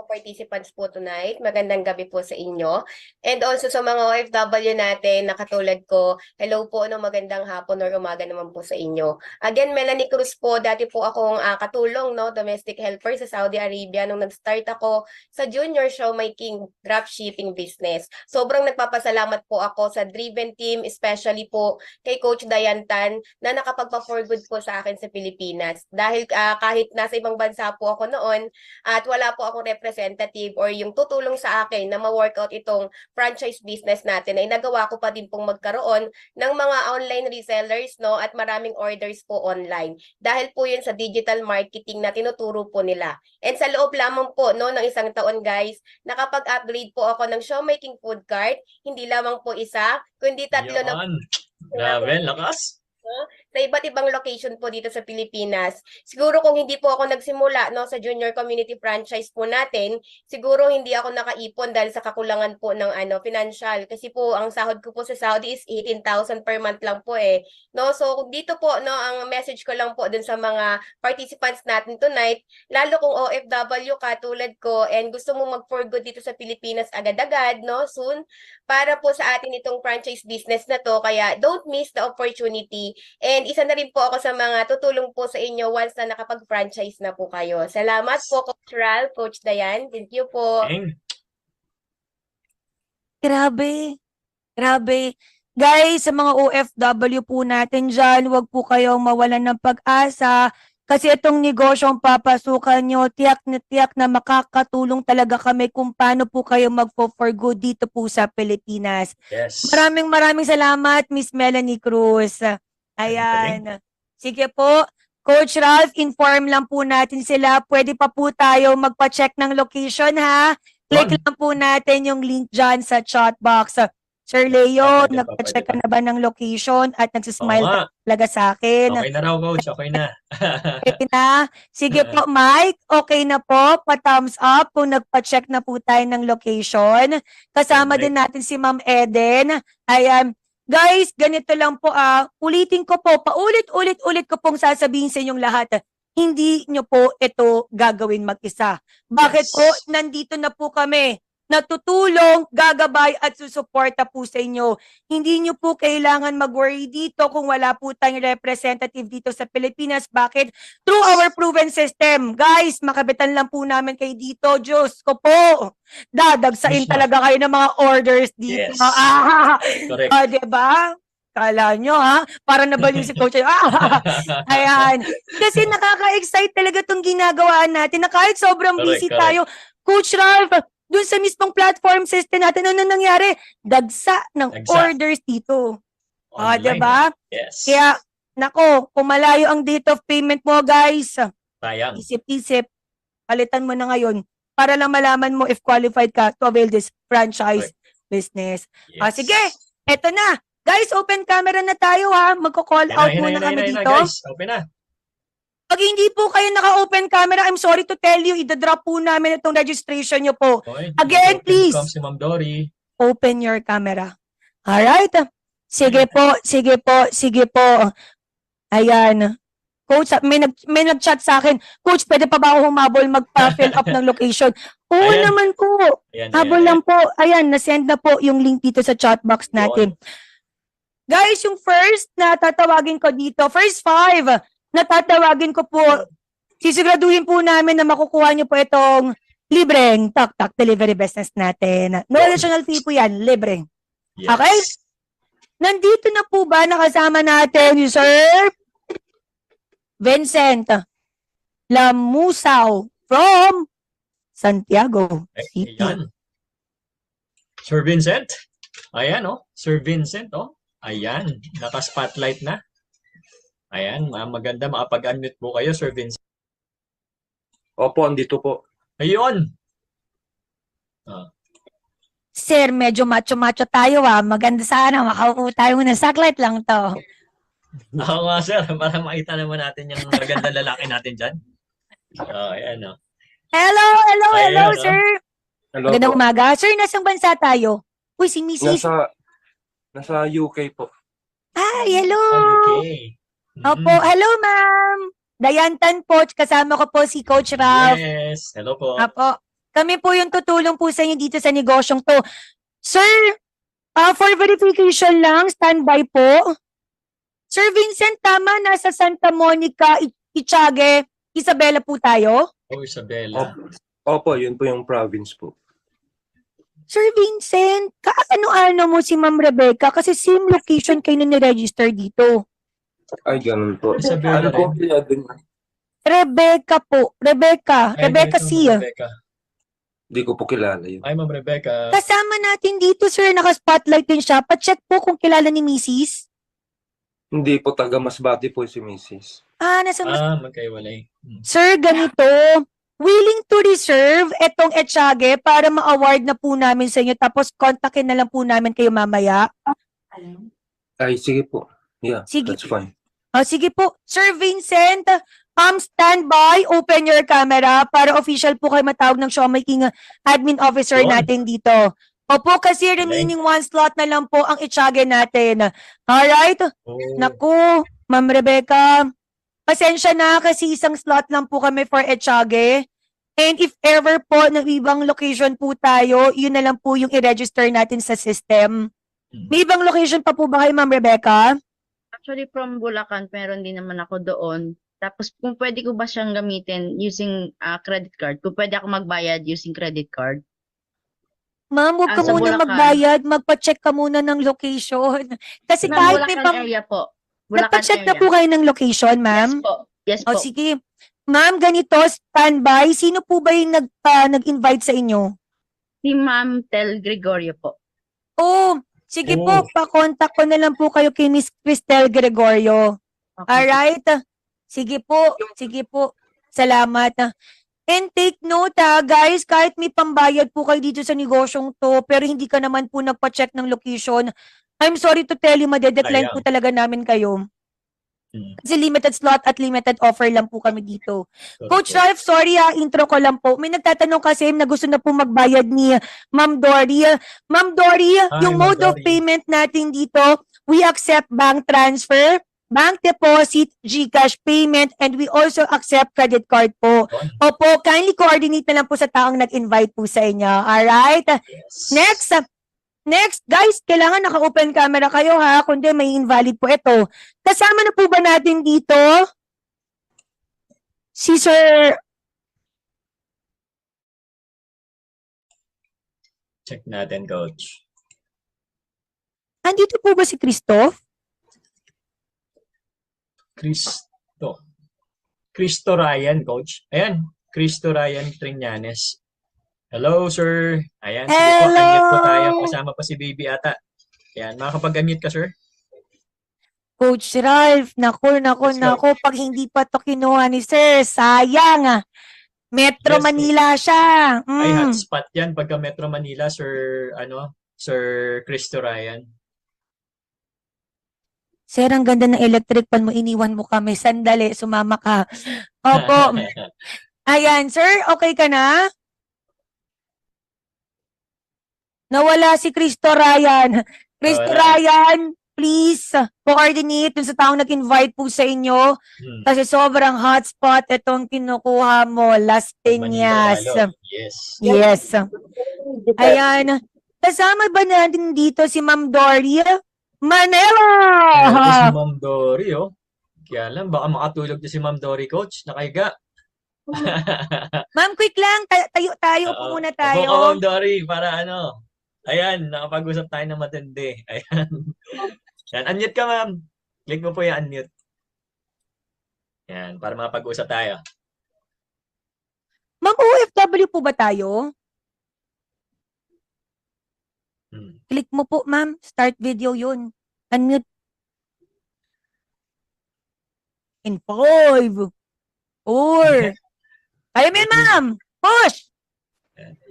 participants po tonight. Magandang gabi po sa inyo. And also sa mga OFW natin na katulad ko, hello po, magandang hapon or umaga naman po sa inyo. Again, Melanie Cruz po, dati po akong katulong, domestic helper sa Saudi Arabia nung nag-start ako sa Junior Showmaking dropshipping business. Sobrang nagpapasalamat po ako sa Driven Team, especially po kay Coach Dayan Tan na nakapagpa-for good po sa akin sa Pilipinas. Dahil kahit nasa ibang bansa po ako noon at wala po akong representative or yung tutulong sa akin na ma-workout itong franchise business natin ay nagawa ko pa din pong magkaroon ng mga online resellers at maraming orders po online. Dahil po yun sa digital marketing na tinuturo po nila. And sa loob lamang po ng isang taon guys, nakapag-upgrade po ako ng Showmaking food cart, hindi lamang po isa, kundi tatlo na Yan. Grabe, lakas. sa iba't ibang location po dito sa Pilipinas. Siguro kung hindi po ako nagsimula sa junior community franchise po natin, siguro hindi ako nakaipon dahil sa kakulangan po ng financial. Kasi po ang sahod ko po sa Saudi is 18,000 per month lang po eh. So dito po ang message ko lang po dun sa mga participants natin tonight, lalo kung OFW ka tulad ko and gusto mo mag-for good dito sa Pilipinas agad-agad soon para po sa atin itong franchise business na to. Kaya don't miss the opportunity. And isa na rin po ako sa mga tutulong po sa inyo once na nakapag-franchise na po kayo. Salamat po, Coach Ral, Coach Dayan. Thank you po. Dang. Grabe. Grabe. Guys, sa mga OFW po natin dyan, huwag po kayong mawalan ng pag-asa. Kasi itong negosyong papasukan nyo, tiyak na makakatulong talaga kami kung paano po kayo mag-for good dito po sa Pilipinas. Yes. Maraming salamat, Miss Melanie Cruz. Ayan. Sige po, Coach Ralph, inform lang po natin sila. Pwede pa po tayo magpa-check ng location ha. Click lang po natin yung link dyan sa chat box. Sir Leo, Pwede pa, nagpa-check pwede ka na ba ng location at Oo nagsismile nga. ka talaga sa akin? Okay na raw, Coach. Okay na. Okay na. Sige po, Mike. Okay na po. Pa-thumbs up kung nagpa-check na po tayo ng location. Kasama Okay. din natin si Ma'am Eden. Ayan. Guys, ganito lang po ulitin ko po, paulit-ulit ko pong sasabihin sa inyong lahat. Hindi nyo po ito gagawin mag-isa. Bakit Yes. po? Nandito na po kami. Natutulong, gagabay at susuporta po sa inyo. Hindi nyo po kailangan mag-worry dito kung wala po tayong representative dito sa Pilipinas. Bakit? Through our proven system. Guys, makabitan lang po namin kayo dito. Diyos ko po. Dadagsain Yes, talaga kayo ng mga orders dito. Yes. Correct. Diba? Kala nyo para nabaliw si Coach. Ayan. Kasi nakaka-excite talaga itong ginagawa natin na kahit sobrang Correct, busy correct. tayo. Coach Ralph, dun sa mismong platform system natin, ano nangyari? Dagsa ng Dagsa. orders dito. Online. Diba? Yes. Kaya, nako, kung malayo ang date of payment mo, guys, Sayang. isip-isip, palitan mo na ngayon para lang malaman mo if qualified ka to avail this franchise business. Yes. Sige, eto na. Guys, open camera na tayo Magko-call out muna kami dito. Guys. Open na. Pag hindi po kayo naka-open camera, I'm sorry to tell you, idadrop po namin itong registration nyo po. Okay. Again, please. Welcome si Ma'am Dory. Open your camera. Alright? Sige po. Ayan. Coach, may nag-chat sa akin. Coach, pwede pa ba ako humabol magpa-fill up ng location? Oo Ayan. naman po. Ayan, Habol lang po. Ayan, nasend na po yung link dito sa chat box natin. Guys, yung first na tatawagin ko dito, first 5 na tatawagin ko po, sisiguraduhin po namin na makukuha niyo po itong libreng tak-tak delivery business natin. No additional fee po yan, libre. Yes. Okay? Nandito na po ba nakasama natin yung Sir Vincent Lamusaw from Santiago City. Ayan. Sir Vincent. Ayan, Sir Vincent, Ayan. Naka-spotlight na. Ayan. Maganda makapag-unmute po kayo, Sir Vincent. Opo, andito po. Ayun. Sir, medyo macho-macho tayo Maganda sana, makaupo tayo muna. Saglit lang to. Oo nga, sir. Para makita naman natin yung magandang lalaki natin dyan. Ayan, no? Hello, Ayun, no? sir. Hello Magandang po. umaga. Sir, nasang bansa tayo? Uy, si Mrs. Nasa UK po. Hello. Okay. Opo, hello, ma'am. Dayantan po, kasama ko po si Coach Ralph. Yes. Hello po. Apo, kami po yung tutulong po sa inyo dito sa negosyong to. Sir, for verification lang, standby po. Sir Vincent, tama, nasa Santa Monica, Itiague, Isabela po tayo? Oh, Isabela. Opo, yun po yung province po. Sir Vincent, kaano-ano mo si Ma'am Rebecca kasi same location kayo na niregister dito. Ay, ganun po. Isabela Ano po rin. kaya dun? Rebecca po. Rebecca Ay, C. Ma'am Rebecca. Di ko po kilala yun. Ay, Ma'am Rebecca. Kasama natin dito, sir. Naka-spotlight din siya. Pa-check po kung kilala ni Mrs. Hindi po, taga Masbate po si Mrs. Nasa mas... Magkaiwalay. Sir, ganito. Willing to reserve etong Etiague para ma-award na po namin sa inyo. Tapos kontakin na lang po namin kayo mamaya. Ay, sige po. Yeah, Sige. that's fine. Sige po. Sir Vincent, stand by. Open your camera para official po kayo matawag ng Siomai King admin officer Yun. natin dito. Opo, kasi remaining one slot na lang po ang Etiague natin. Alright? Oh. Naku, Ma'am Rebecca, pasensya na kasi isang slot lang po kami for Etiague. And if ever po ng ibang location po tayo, yun na lang po yung i-register natin sa system. May ibang location pa po ba kayo, Ma'am Rebecca? Actually, from Bulacan, meron din naman ako doon. Tapos, kung pwede ko ba siyang gamitin using credit card? Kung pwede ako magbayad using credit card? Ma'am, huwag ka Sa muna Bulacan. magbayad. Magpa-check ka muna ng location. Kasi Sa kahit may Bulacan pang... area po. Bulacan Nagpa-check na area. po kayo ng location, Yes ma'am? po. Yes O po. sige. Ma'am, ganito, standby. Sino po ba yung nag-invite sa inyo? Si Ma'am Tel Gregorio po. Oh, sige Oh. po, pa-contact ko na lang po kayo kay Miss Cristel Gregorio. Okay. Alright? Sige po, sige po. Salamat. And take note guys, kahit may pambayad po kayo dito sa negosyong to, pero hindi ka naman po nagpa-check ng location, I'm sorry to tell you, madedecline Sayang. po talaga namin kayo. Hmm. Kasi limited slot at limited offer lang po kami dito. Correct. Coach Ralph, sorry intro ko lang po. May nagtatanong kasi na gusto na po magbayad ni Ma'am Dory. Ma'am Dory, yung Ma'am mode of Dory. payment natin dito, we accept bank transfer, bank deposit, GCash payment, and we also accept credit card po. Opo, kindly coordinate na lang po sa taong nag-invite po sa inyo. Alright? Yes. Next, guys, kailangan naka-open camera kayo ha, kundi may invalid po ito. Kasama na po ba natin dito si Sir... Check natin, coach. Andito po ba si Christoph? Cristo Ryan, coach. Ayan, Cristo Ryan Triñanes. Hello, sir. Ayan, sige po, Hello. unmute po tayo. Kasama pa si baby ata. Ayan, makakapag-unmute ka, sir? Coach Ralph, naku, Let's go. pag hindi pa to kinuha ni Sir, sayang. Metro Yes, Manila siya. Ay, hotspot yan pagka Metro Manila, sir, Sir Cristo Ryan. Sir, ang ganda ng electric pan mo, iniwan mo kami. Sandali, sumama ka. Opo. Ayan, sir, okay ka na? Nawala si Cristo Ryan. Cristo Nawala. Ryan, please, coordinate dun sa taong nag-invite po sa inyo. Hmm. Kasi sobrang hotspot itong kinukuha mo, Las Manila Piñas. lalo. Yes. Yes. Ayan. Kasama ba natin dito si Ma'am Dory? Manila! Ito si Ma'am Dory, oh. Kaya lang, baka makatulog na si Ma'am Dory, coach. Nakahiga. Ma'am, quick lang. Tayo po muna Opo ka, Ma'am tayo. Dory, para ano. Ayan, nakapag-usap tayo ng matindi. Ayan. Yan, unmute ka, ma'am. Click mo po yung unmute. Yan, para makapag-usap tayo. Ma'am, OFW po ba tayo? Click mo po, ma'am. Start video yun. Unmute. In 5, 4. Kaya mo yun, ma'am. Push!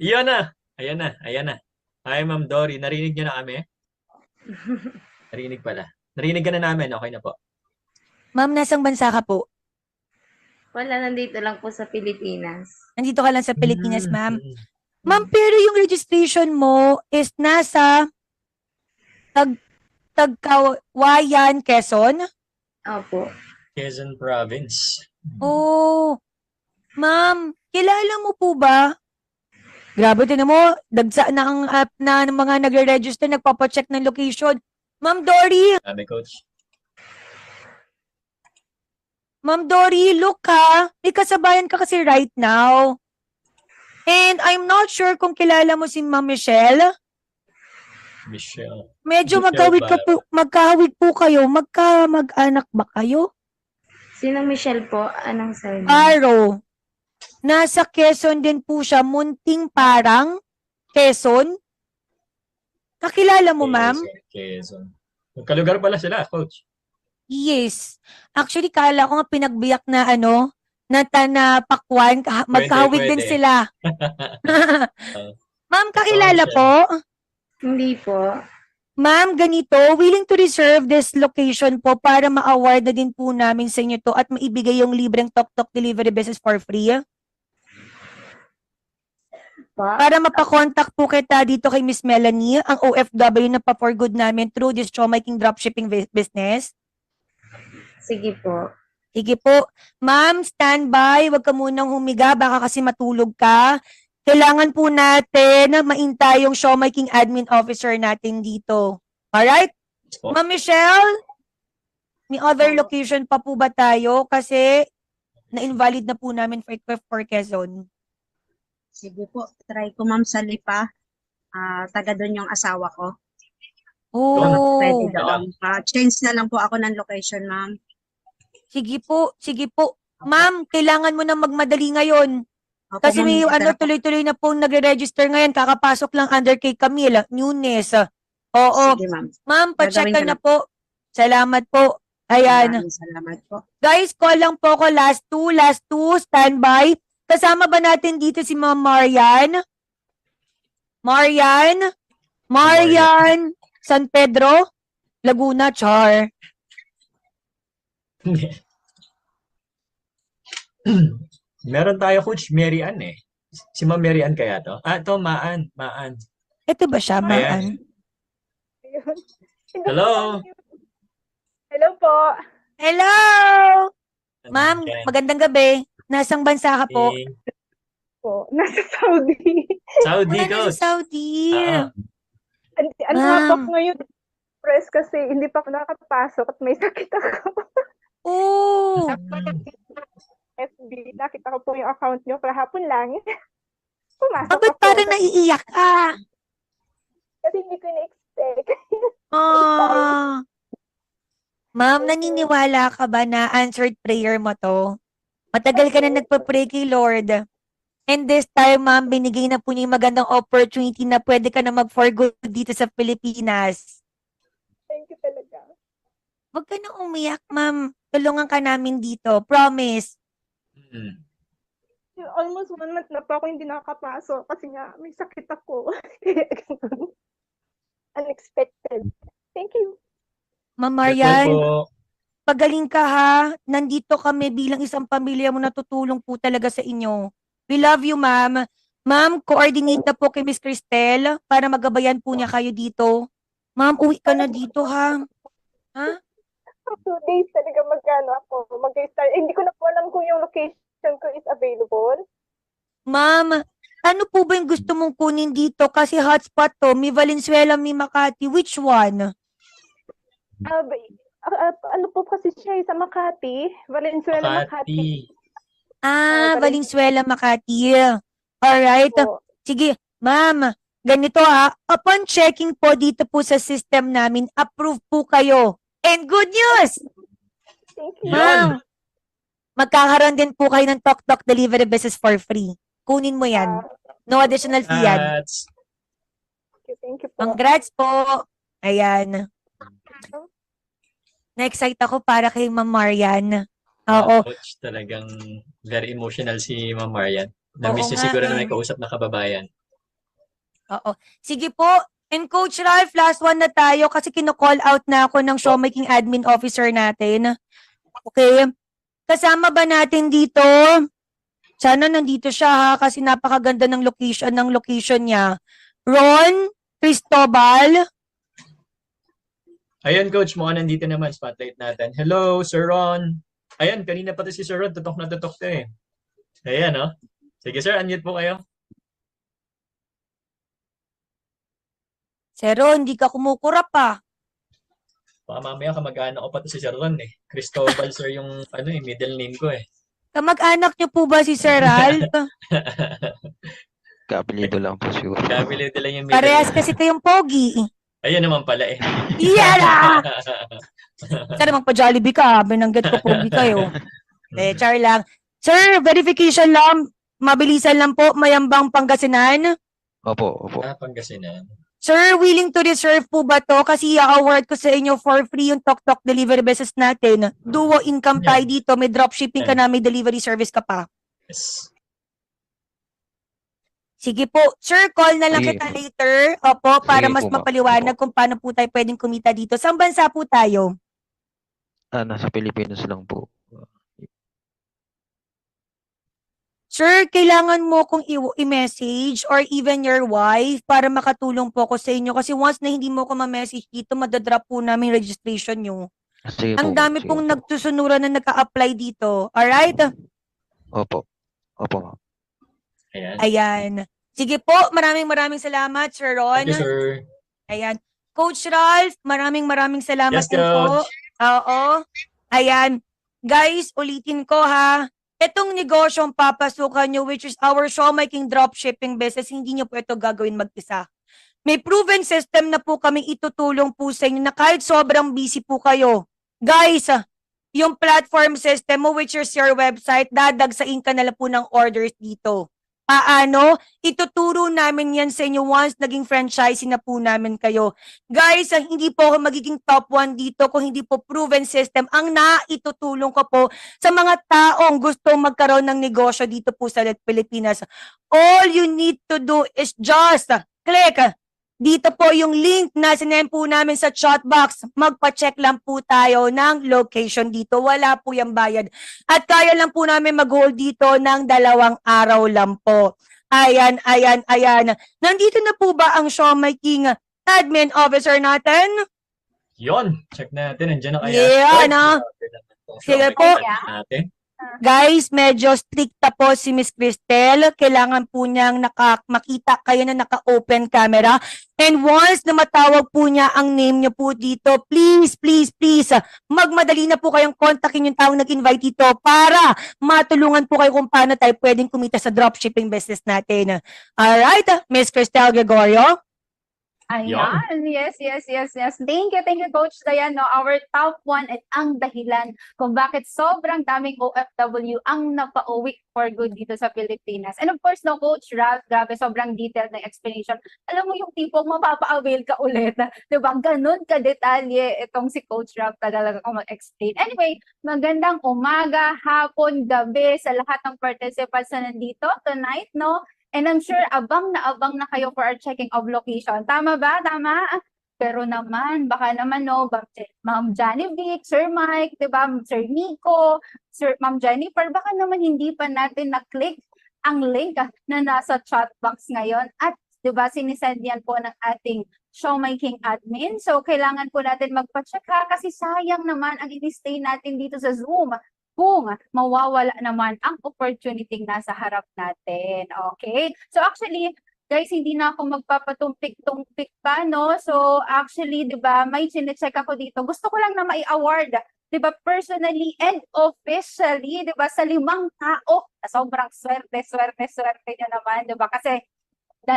Iyon na. Ayan na. Ayan na. Hi, Ma'am Dory. Narinig niyo na kami? Narinig pala. Narinig ka na namin. Okay na po. Ma'am, nasang bansa ka po? Wala, nandito lang po sa Pilipinas. Nandito ka lang sa Pilipinas, ma'am. Mm. Ma'am, pero yung registration mo is nasa Tagkawayan, Quezon? Opo. Quezon Province. Oh, ma'am, kilala mo po ba? Grabe, tinan mo, dagsa na ang app na ng mga nagre-register, nagpapacheck ng location. Ma'am Dory, Coach. Ma'am Dory, look ha, may kasabayan ka kasi right now. And I'm not sure kung kilala mo si Ma'am Michelle. Michelle. Medyo Michelle magkahawig po kayo. Mag-anak ba kayo? Sino Michelle po? Anong surname? Aro. Nasa Quezon din po siya. Munting Parang, Quezon. Kakilala mo, ma'am? Quezon. Magkalugar pala sila, Coach. Yes. Actually, kala ko nga pinagbiyak na na pakwan. Magkahawig din pwede. sila. Ma'am, kakilala po? Hindi po. Ma'am, ganito, willing to reserve this location po para ma-award na din po namin sa inyo to at maibigay yung libreng tok-tok delivery business for free. Para mapakontak po kita dito kay Miss Melanie, ang OFW na pa-for good namin through this Showmaking Dropshipping business. Sige po. Sige po. Ma'am, standby. Huwag ka munang humiga. Baka kasi matulog ka. Kailangan po natin na maintay yung Showmaking Admin Officer natin dito. Alright? Po. Ma'am Michelle, may other location pa po ba tayo? Kasi na-invalid na po namin for Quezon. Sige po, try ko ma'am sa Lipa. Taga doon yung asawa ko. Oh, Pwede doon. Change na lang po ako ng location, ma'am. sige po, sige po. Ma'am, kailangan mo na magmadali ngayon. Opo, Kasi ma'am, may tara po. tuloy-tuloy na pong nagre-register ngayon. Kakapasok lang under kay Camille Nunes. Oo. Sige, ma'am. Ma'am, pa-check ka Gagawin ko na po. Salamat po. Ayan. Maraming salamat po. Guys, call lang po ko last two, standby. Kasama ba natin dito si Ma'am Marian? Marian San Pedro, Laguna, Char. Meron tayo, Coach, Mary Ann eh. Si Ma'am Mary Ann kaya to? Ito, Maan. Ito ba siya, Maan? Hello. Hello po. Hello! Ma'am, magandang gabi. Nasang bansa ka po? Po. Nasa Saudi. Saudi, Wala na Coach. sa Saudi. Ano nga po ngayon, press kasi hindi pa ako nakapasok at may sakit ako. Oh, FB, nakita ko po yung account nyo kahapon lang. Pumasok ba't ako. parang naiiyak ka? Kasi hindi ko na-expect. Ah. Ma'am, naniniwala ka ba na answered prayer mo to? Matagal ka na nagpa-pray kay Lord. And this time, ma'am, binigay na po niya yung magandang opportunity na pwede ka na mag-for good dito sa Pilipinas. Thank you talaga. Huwag ka na umiyak, ma'am. Tulungan ka namin dito. Promise. Almost 1 month na po ako hindi nakapasok kasi nga may sakit ako. Unexpected. Thank you. Ma'am Marian. Marian, pagaling ka ha. Nandito kami bilang isang pamilya mo, natutulong po talaga sa inyo. We love you, ma'am. Ma'am, coordinate na po kay Miss Cristel para magabayan po niya kayo dito. Ma'am, uwi ka na dito ha. Ha? 2 days talaga magkano ako. Mag-start. Hindi ko na po alam kung yung location ko is available. Ma'am, ano po ba yung gusto mong kunin dito? Kasi hotspot to. May Valenzuela, may Makati. Which one? Ano po kasi siya sa Makati? Valenzuela, Makati. Valenzuela, Makati. Alright. Po. Sige, ma'am. Ganito ha. Upon checking po dito po sa system namin, approve po kayo. And good news! Thank you. Ma'am, magkakaroon din po kayo ng tok-tok delivery business for free. Kunin mo yan. No additional fee yan. Thank you po. Congrats po. Ayan. Na-excite ako para kay Ma'am Marian. Oo. Coach, talagang very emotional si Ma'am Marian. Oo Na-miss niyo nga siguro na eh. may kausap na kababayan. Oo. Sige po. And Coach Ralph, last one na tayo kasi kino-call out na ako ng showmaking admin officer natin. Okay. Kasama ba natin dito? Sana nandito siya ha kasi napakaganda ng location niya. Ron Cristobal. Ayan, Coach, mukhang nandito naman. Spotlight natin. Hello, Sir Ron. Ayan, kanina pa to si Sir Ron. Tutok na tutok to eh. Ayan, oh. Sige, sir, unmute po kayo. Sir Ron, hindi ka kumukurap pa. Baka mamaya kamag-anak ko pa to si Sir Ron eh. Cristobal, sir, yung middle name ko eh. Kamag-anak niyo po ba si Sir Ralph? Kapilido lang po siguro. Kapilido lang yung middle Parehas name. kasi kayong pogi. Ayun naman pala eh. Yara! Sir, magpa-Jollibee ka. Binanggit ko pogi kayo. Char lang. Sir, verification lang. Mabilisan lang po. Mayambang Pangasinan. Opo. Pangasinan. Sir, willing to reserve po ba to? Kasi i-award ko sa inyo for free yung Tok delivery business natin. Duo income tayo dito. May dropshipping ka na, may delivery service ka pa. Yes. Sige po. Sir, call na lang Sige. kita later. Opo, para Sige mas po, ma'am. mapaliwanag kung paano po tayo pwedeng kumita dito. Saan bansa po tayo? Nasa Pilipinas lang po. Sir, kailangan mo kong i-message or even your wife para makatulong po ako sa inyo. Kasi once na hindi mo ko ma-message dito, madadrop po namin registration nyo. Sige Ang po, dami sige pong po. nagtusunuran na nagka-apply dito. Alright? Opo, ma'am. Ayan. Ayan. Sige po, maraming salamat, Sir Ron. Thank you, sir. Ayan. Coach Ralph, maraming salamat Yes, din po. Coach. Oo. Ayan. Guys, ulitin ko ha. Itong negosyong papasukan nyo, which is our showmaking dropshipping business, hindi nyo po ito gagawin mag-isa. May proven system na po kaming itutulong po sa inyo na kahit sobrang busy po kayo. Guys, yung platform system mo, which is your website, dadagsain ka na lang po ng orders dito. Paano? Ituturo namin yan sa inyo once naging franchisee na po namin kayo. Guys, hindi po ako magiging top 1 dito kung hindi po proven system ang naitutulong ko po sa mga taong gustong magkaroon ng negosyo dito po sa Pilipinas. All you need to do is just click dito po yung link na sinend po namin sa chat box. Magpa-check lang po tayo ng location dito. Wala po yung bayad. At kaya lang po namin mag-hold dito ng 2 araw lang po. Ayan. Nandito na po ba ang showmaking admin officer natin? Yon, check natin. Nandiyan na kaya. Yeah, ano? Sige po. Natin. Guys, medyo stricta po si Miss Cristel. Kailangan po niyang makita kayo na naka-open camera. And once na matawag po niya ang name niyo po dito, please, magmadali na po kayong kontakin yung taong nag-invite dito para matulungan po kayo kung paano tayo pwedeng kumita sa dropshipping business natin. Alright, Miss Cristel Gregorio? Ayan, yes. Thank you, Coach Dayan. No, our top 1 at ang dahilan kung bakit sobrang daming OFW ang napauwi for good dito sa Pilipinas. And of course, no, Coach Ralph, grabe, sobrang detailed na explanation. Alam mo yung tipong mapapa-avail ka ulit. Diba? Ganun ka-detalye itong si Coach Ralph talaga kung mag-explain. Anyway, magandang umaga, hapon, gabi sa lahat ng participants na nandito tonight, no? And I'm sure abang na kayo for our checking of location. Tama ba? Tama? Pero naman, baka naman no, Ma'am Genevieve, Sir Mike, diba? Sir Nico, Ma'am Jennifer, baka naman hindi pa natin na-click ang link na nasa chat box ngayon. At diba, sinisend yan po ng ating showmaking admin. So, kailangan po natin magpa-check kasi sayang naman ang i-stay natin dito sa Zoom kung mawawala naman ang opportunity nasa harap natin. Okay? So actually, guys, hindi na ako magpapatumpik-tumpik pa, no? So actually, di ba, may chinecheck ako dito. Gusto ko lang na mai-award, di ba, personally and officially, di ba, sa 5 tao. Sobrang swerte nyo naman, di ba? Kasi 2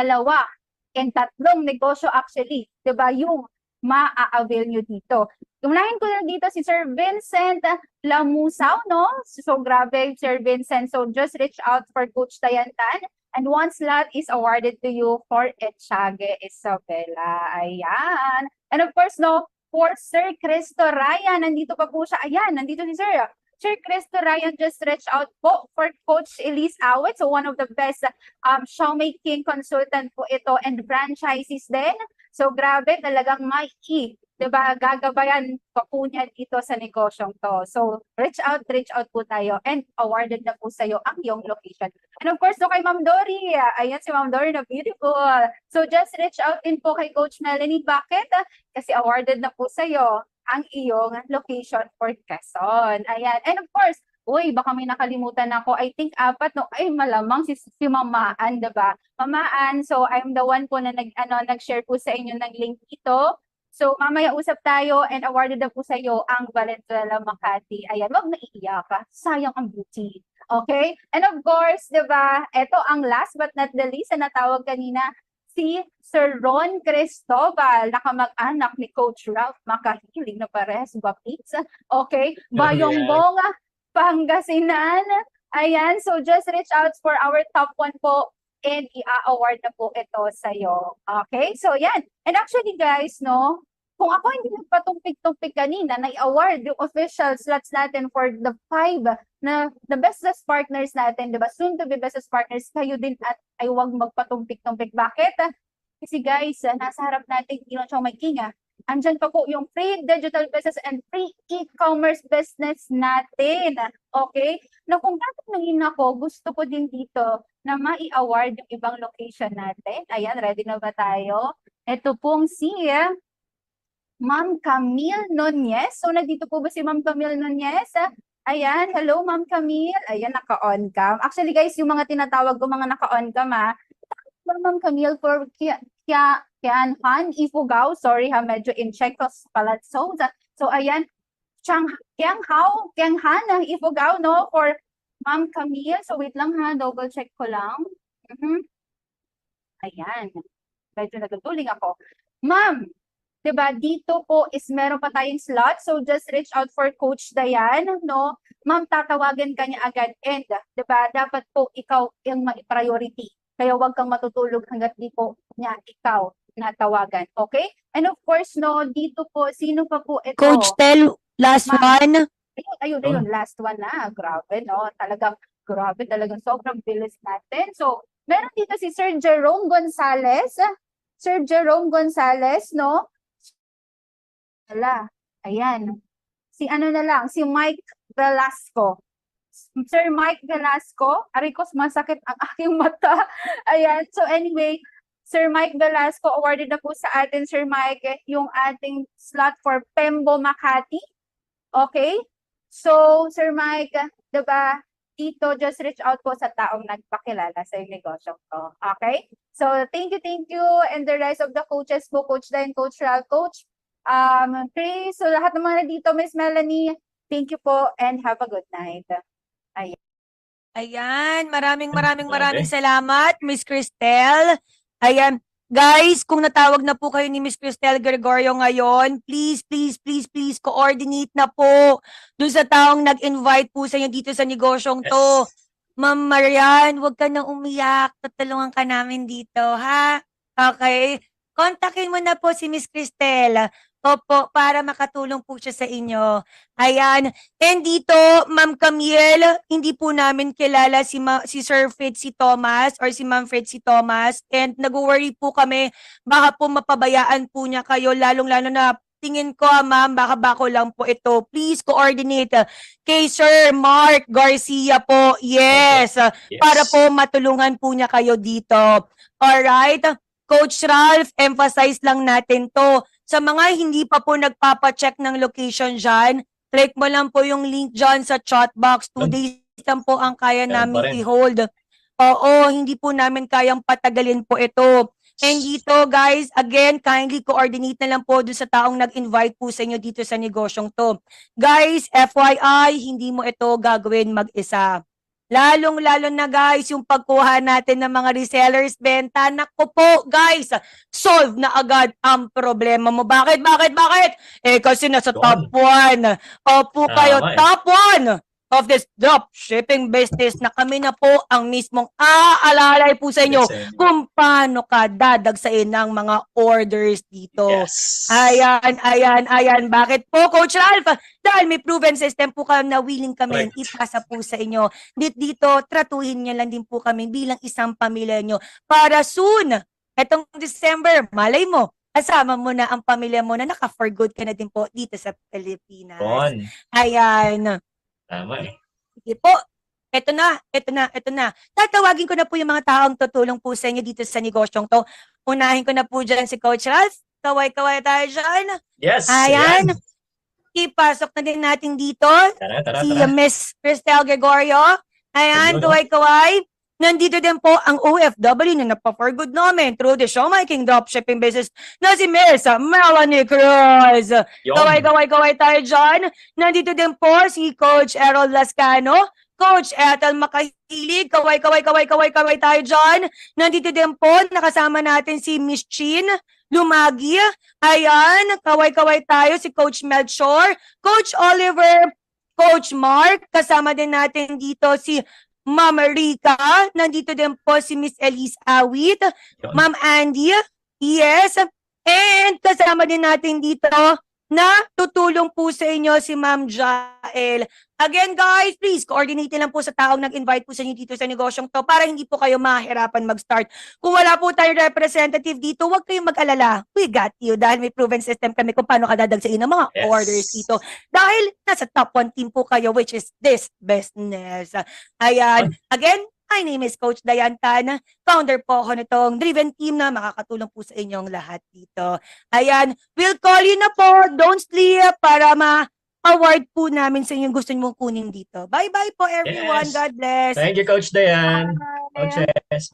and 3 negosyo actually, di ba, yung ma-avail nyo dito. Unahin ko na dito si Sir Vincent Lamusaw, no? So, grabe, Sir Vincent. So, just reach out for Coach Dayantan. And one slot is awarded to you for Etchage Isabela. Ayan. And of course, no, for Sir Cristo Ryan, nandito pa po siya. Ayan, nandito si Sir. Sir Cristo Ryan just reached out po for Coach Elise Awit. So one of the best Xiaomi King consultant po ito and franchises din. So grabe, talagang may diba, gagabayan pa po niya dito sa negosyong to. So reach out po tayo and awarded na po sa'yo ang iyong location. And of course, no, kay Ma'am Dory, ayan si Ma'am Dory na beautiful. So just reach out din po kay Coach Melanie. Bakit? Kasi awarded na po sa'yo ang iyong location for Quezon. Ayan. And of course, uy, baka may nakalimutan ako. I think 4, no? Ay, malamang si Mamaan, diba? Mamaan, so I'm the one po na nag-share po sa inyo ng link ito. So, mamaya usap tayo and awarded na po sa iyo ang Valenzuela Makati. Ayan, wag na iiyak ka. Sayang ang beauty. Okay? And of course, diba, ito ang last but not the least na natawag kanina, si Sir Ron Cristobal, nakamag-anak ni Coach Ralph Makahiling na parehas guwapits. Okay? Bayongbong, Pangasinan. Ayan, so just reach out for our top 1 po and i-award na po ito sa'yo. Okay? So, yan. And actually, guys, no, kung ako hindi nagpatumpik-tumpik kanina, na-award yung official slots natin for the 5 na the bestest partners natin, diba? Soon to be bestest partners, kayo din at ay huwag magpatumpik-tumpik. Bakit? Kasi guys, nasa harap natin yung Xiaomi King, andyan pa po yung free digital business and free e-commerce business natin. Okay? Na kung tatanungin ako, gusto ko din dito na mai-award yung ibang location natin. Ayan, ready na ba tayo? Ito pong si Ma'am Camille Nunez. So, nandito po ba si Ma'am Camille Nunez? Ayan, hello Ma'am Camille. Ayan, naka-on cam. Actually guys, yung mga tinatawag ko mga naka-on cam Ma'am Camille for Kianhan Ifugao. Sorry medyo in Czechos Palazzo. So, ayan, Kianghan Ifugao, no, for Ma'am Camille. So, wait lang double check ko lang. Ayan, medyo nagduduling ako. Ma'am, diba, dito po is meron pa tayong slot. So, just reach out for Coach Dayan, no? Ma'am, tatawagan ka niya agad. And, diba, dapat po ikaw yung priority. Kaya huwag kang matutulog hanggat di po niya ikaw natawagan. Okay? And of course, no, dito po, sino pa po ito? Coach Tel, last one. Ayun, last one na. Grabe, no? Talagang sobrang bilis natin. So, meron dito si Sir Jerome Gonzales. Sir Jerome Gonzales, no? Ayan. Si si Mike Velasco. Sir Mike Velasco. Arikos, masakit ang aking mata. Ayan. So anyway, Sir Mike Velasco, awarded na po sa atin, Sir Mike, yung ating slot for Pembo Makati. Okay? So, Sir Mike, diba, dito, just reach out po sa taong nagpakilala sa yung negosyo ko. Okay? So, thank you. And the rest of the coaches po, Coach Dan, Coach Ralph, Coach Chris, so lahat ng mga dito, Miss Melanie, thank you po and have a good night. Ayan, maraming salamat, Miss Cristel. Ayan, guys, kung natawag na po kayo ni Miss Cristel Gregorio ngayon, please, coordinate na po dun sa taong nag-invite po sa inyo dito sa negosyong to. Ma'am Marian, huwag ka nang umiyak. Tutulungan ka namin dito, ha? Okay? Kontakin mo na po si Miss Cristel. Opo, para makatulong po siya sa inyo. Ayan. And dito, Ma'am Camille, hindi po namin kilala si Sir Fritzy Thomas or si Ma'am Fritzy Thomas. And nag-worry po kami, baka po mapabayaan po niya kayo, lalong-lalo na tingin ko, ma'am, baka bako lang po ito. Please coordinate kay Sir Mark Garcia po. Yes. Para po matulungan po niya kayo dito. Alright? Coach Ralph, emphasize lang natin to. Sa mga hindi pa po nagpapacheck ng location dyan, click mo lang po yung link dyan sa chat box. 2 days lang po ang kaya namin i-hold. Oo, hindi po namin kayang patagalin po ito. And dito, guys, again, kindly coordinate na lang po doon sa taong nag-invite po sa inyo dito sa negosyong to. Guys, FYI, hindi mo ito gagawin mag-isa. Lalong-lalo na guys, yung pagkuha natin ng mga resellers benta, naku po guys, solve na agad ang problema mo. Bakit? Eh kasi nasa top 1. Opo kayo, top 1. of this drop shipping business na kami na po ang mismong aalalay po sa inyo kung paano ka dadagsain ng mga orders dito. Yes. Ayan. Bakit po, Coach Ralph? Dahil may proven system po kami na willing kami Correct. ipasa po sa inyo. Dito, tratuhin niyo lang din po kami bilang isang pamilya nyo para soon, etong December, malay mo, kasama mo na ang pamilya mo na naka-for good ka na din po dito sa Pilipinas. On. Ayan. Tama eh. Sige po. Ito na. Tatawagin ko na po yung mga taong tutulong po sa inyo dito sa negosyong to. Unahin ko na po dyan si Coach Ralph. Kaway-kaway tayo dyan. Yes. Ayan. Ipasok na din natin dito Tara. si Miss Cristel Gregorio. Ayan, Ayun, oh. kaway-kaway. Nandito din po ang OFW na nagpa-for good namin through the Shomai King Dropshipping Business na si Miss Melanie Cruz. Yun. Kaway tayo dyan. Nandito din po si Coach Errol Lascano, Coach Ethel Makahilig. Kaway tayo dyan. Nandito din po, nakasama natin si Miss Chin Lumagi. Ayan, kaway tayo si Coach Melchor, Coach Oliver, Coach Mark. Kasama din natin dito si Ma'am Rica. Nandito din po si Miss Elise Awit, Yun. Ma'am Andy. Yes. And kasama din natin dito na tutulong po sa inyo si Ma'am Jael. Again guys, please coordinate lang po sa taong nag-invite po sa inyo dito sa negosyong to para hindi po kayo mahirapan mag-start. Kung wala po tayong representative dito, huwag kayong mag-alala. We got you dahil may proven system kami kung paano kadadagsain ng mga Yes. orders dito. Dahil nasa top 1 team po kayo which is this business. Ayan. Again, my name is Coach Dayan Tan. Founder po ako nitong Driven Team na makakatulong po sa inyong lahat dito. Ayan, we'll call you na po. Don't sleep para ma-award po namin sa inyong gusto mong kunin dito. Bye-bye po everyone. Yes. God bless. Thank you, Coach Dayan. Bye. Coaches.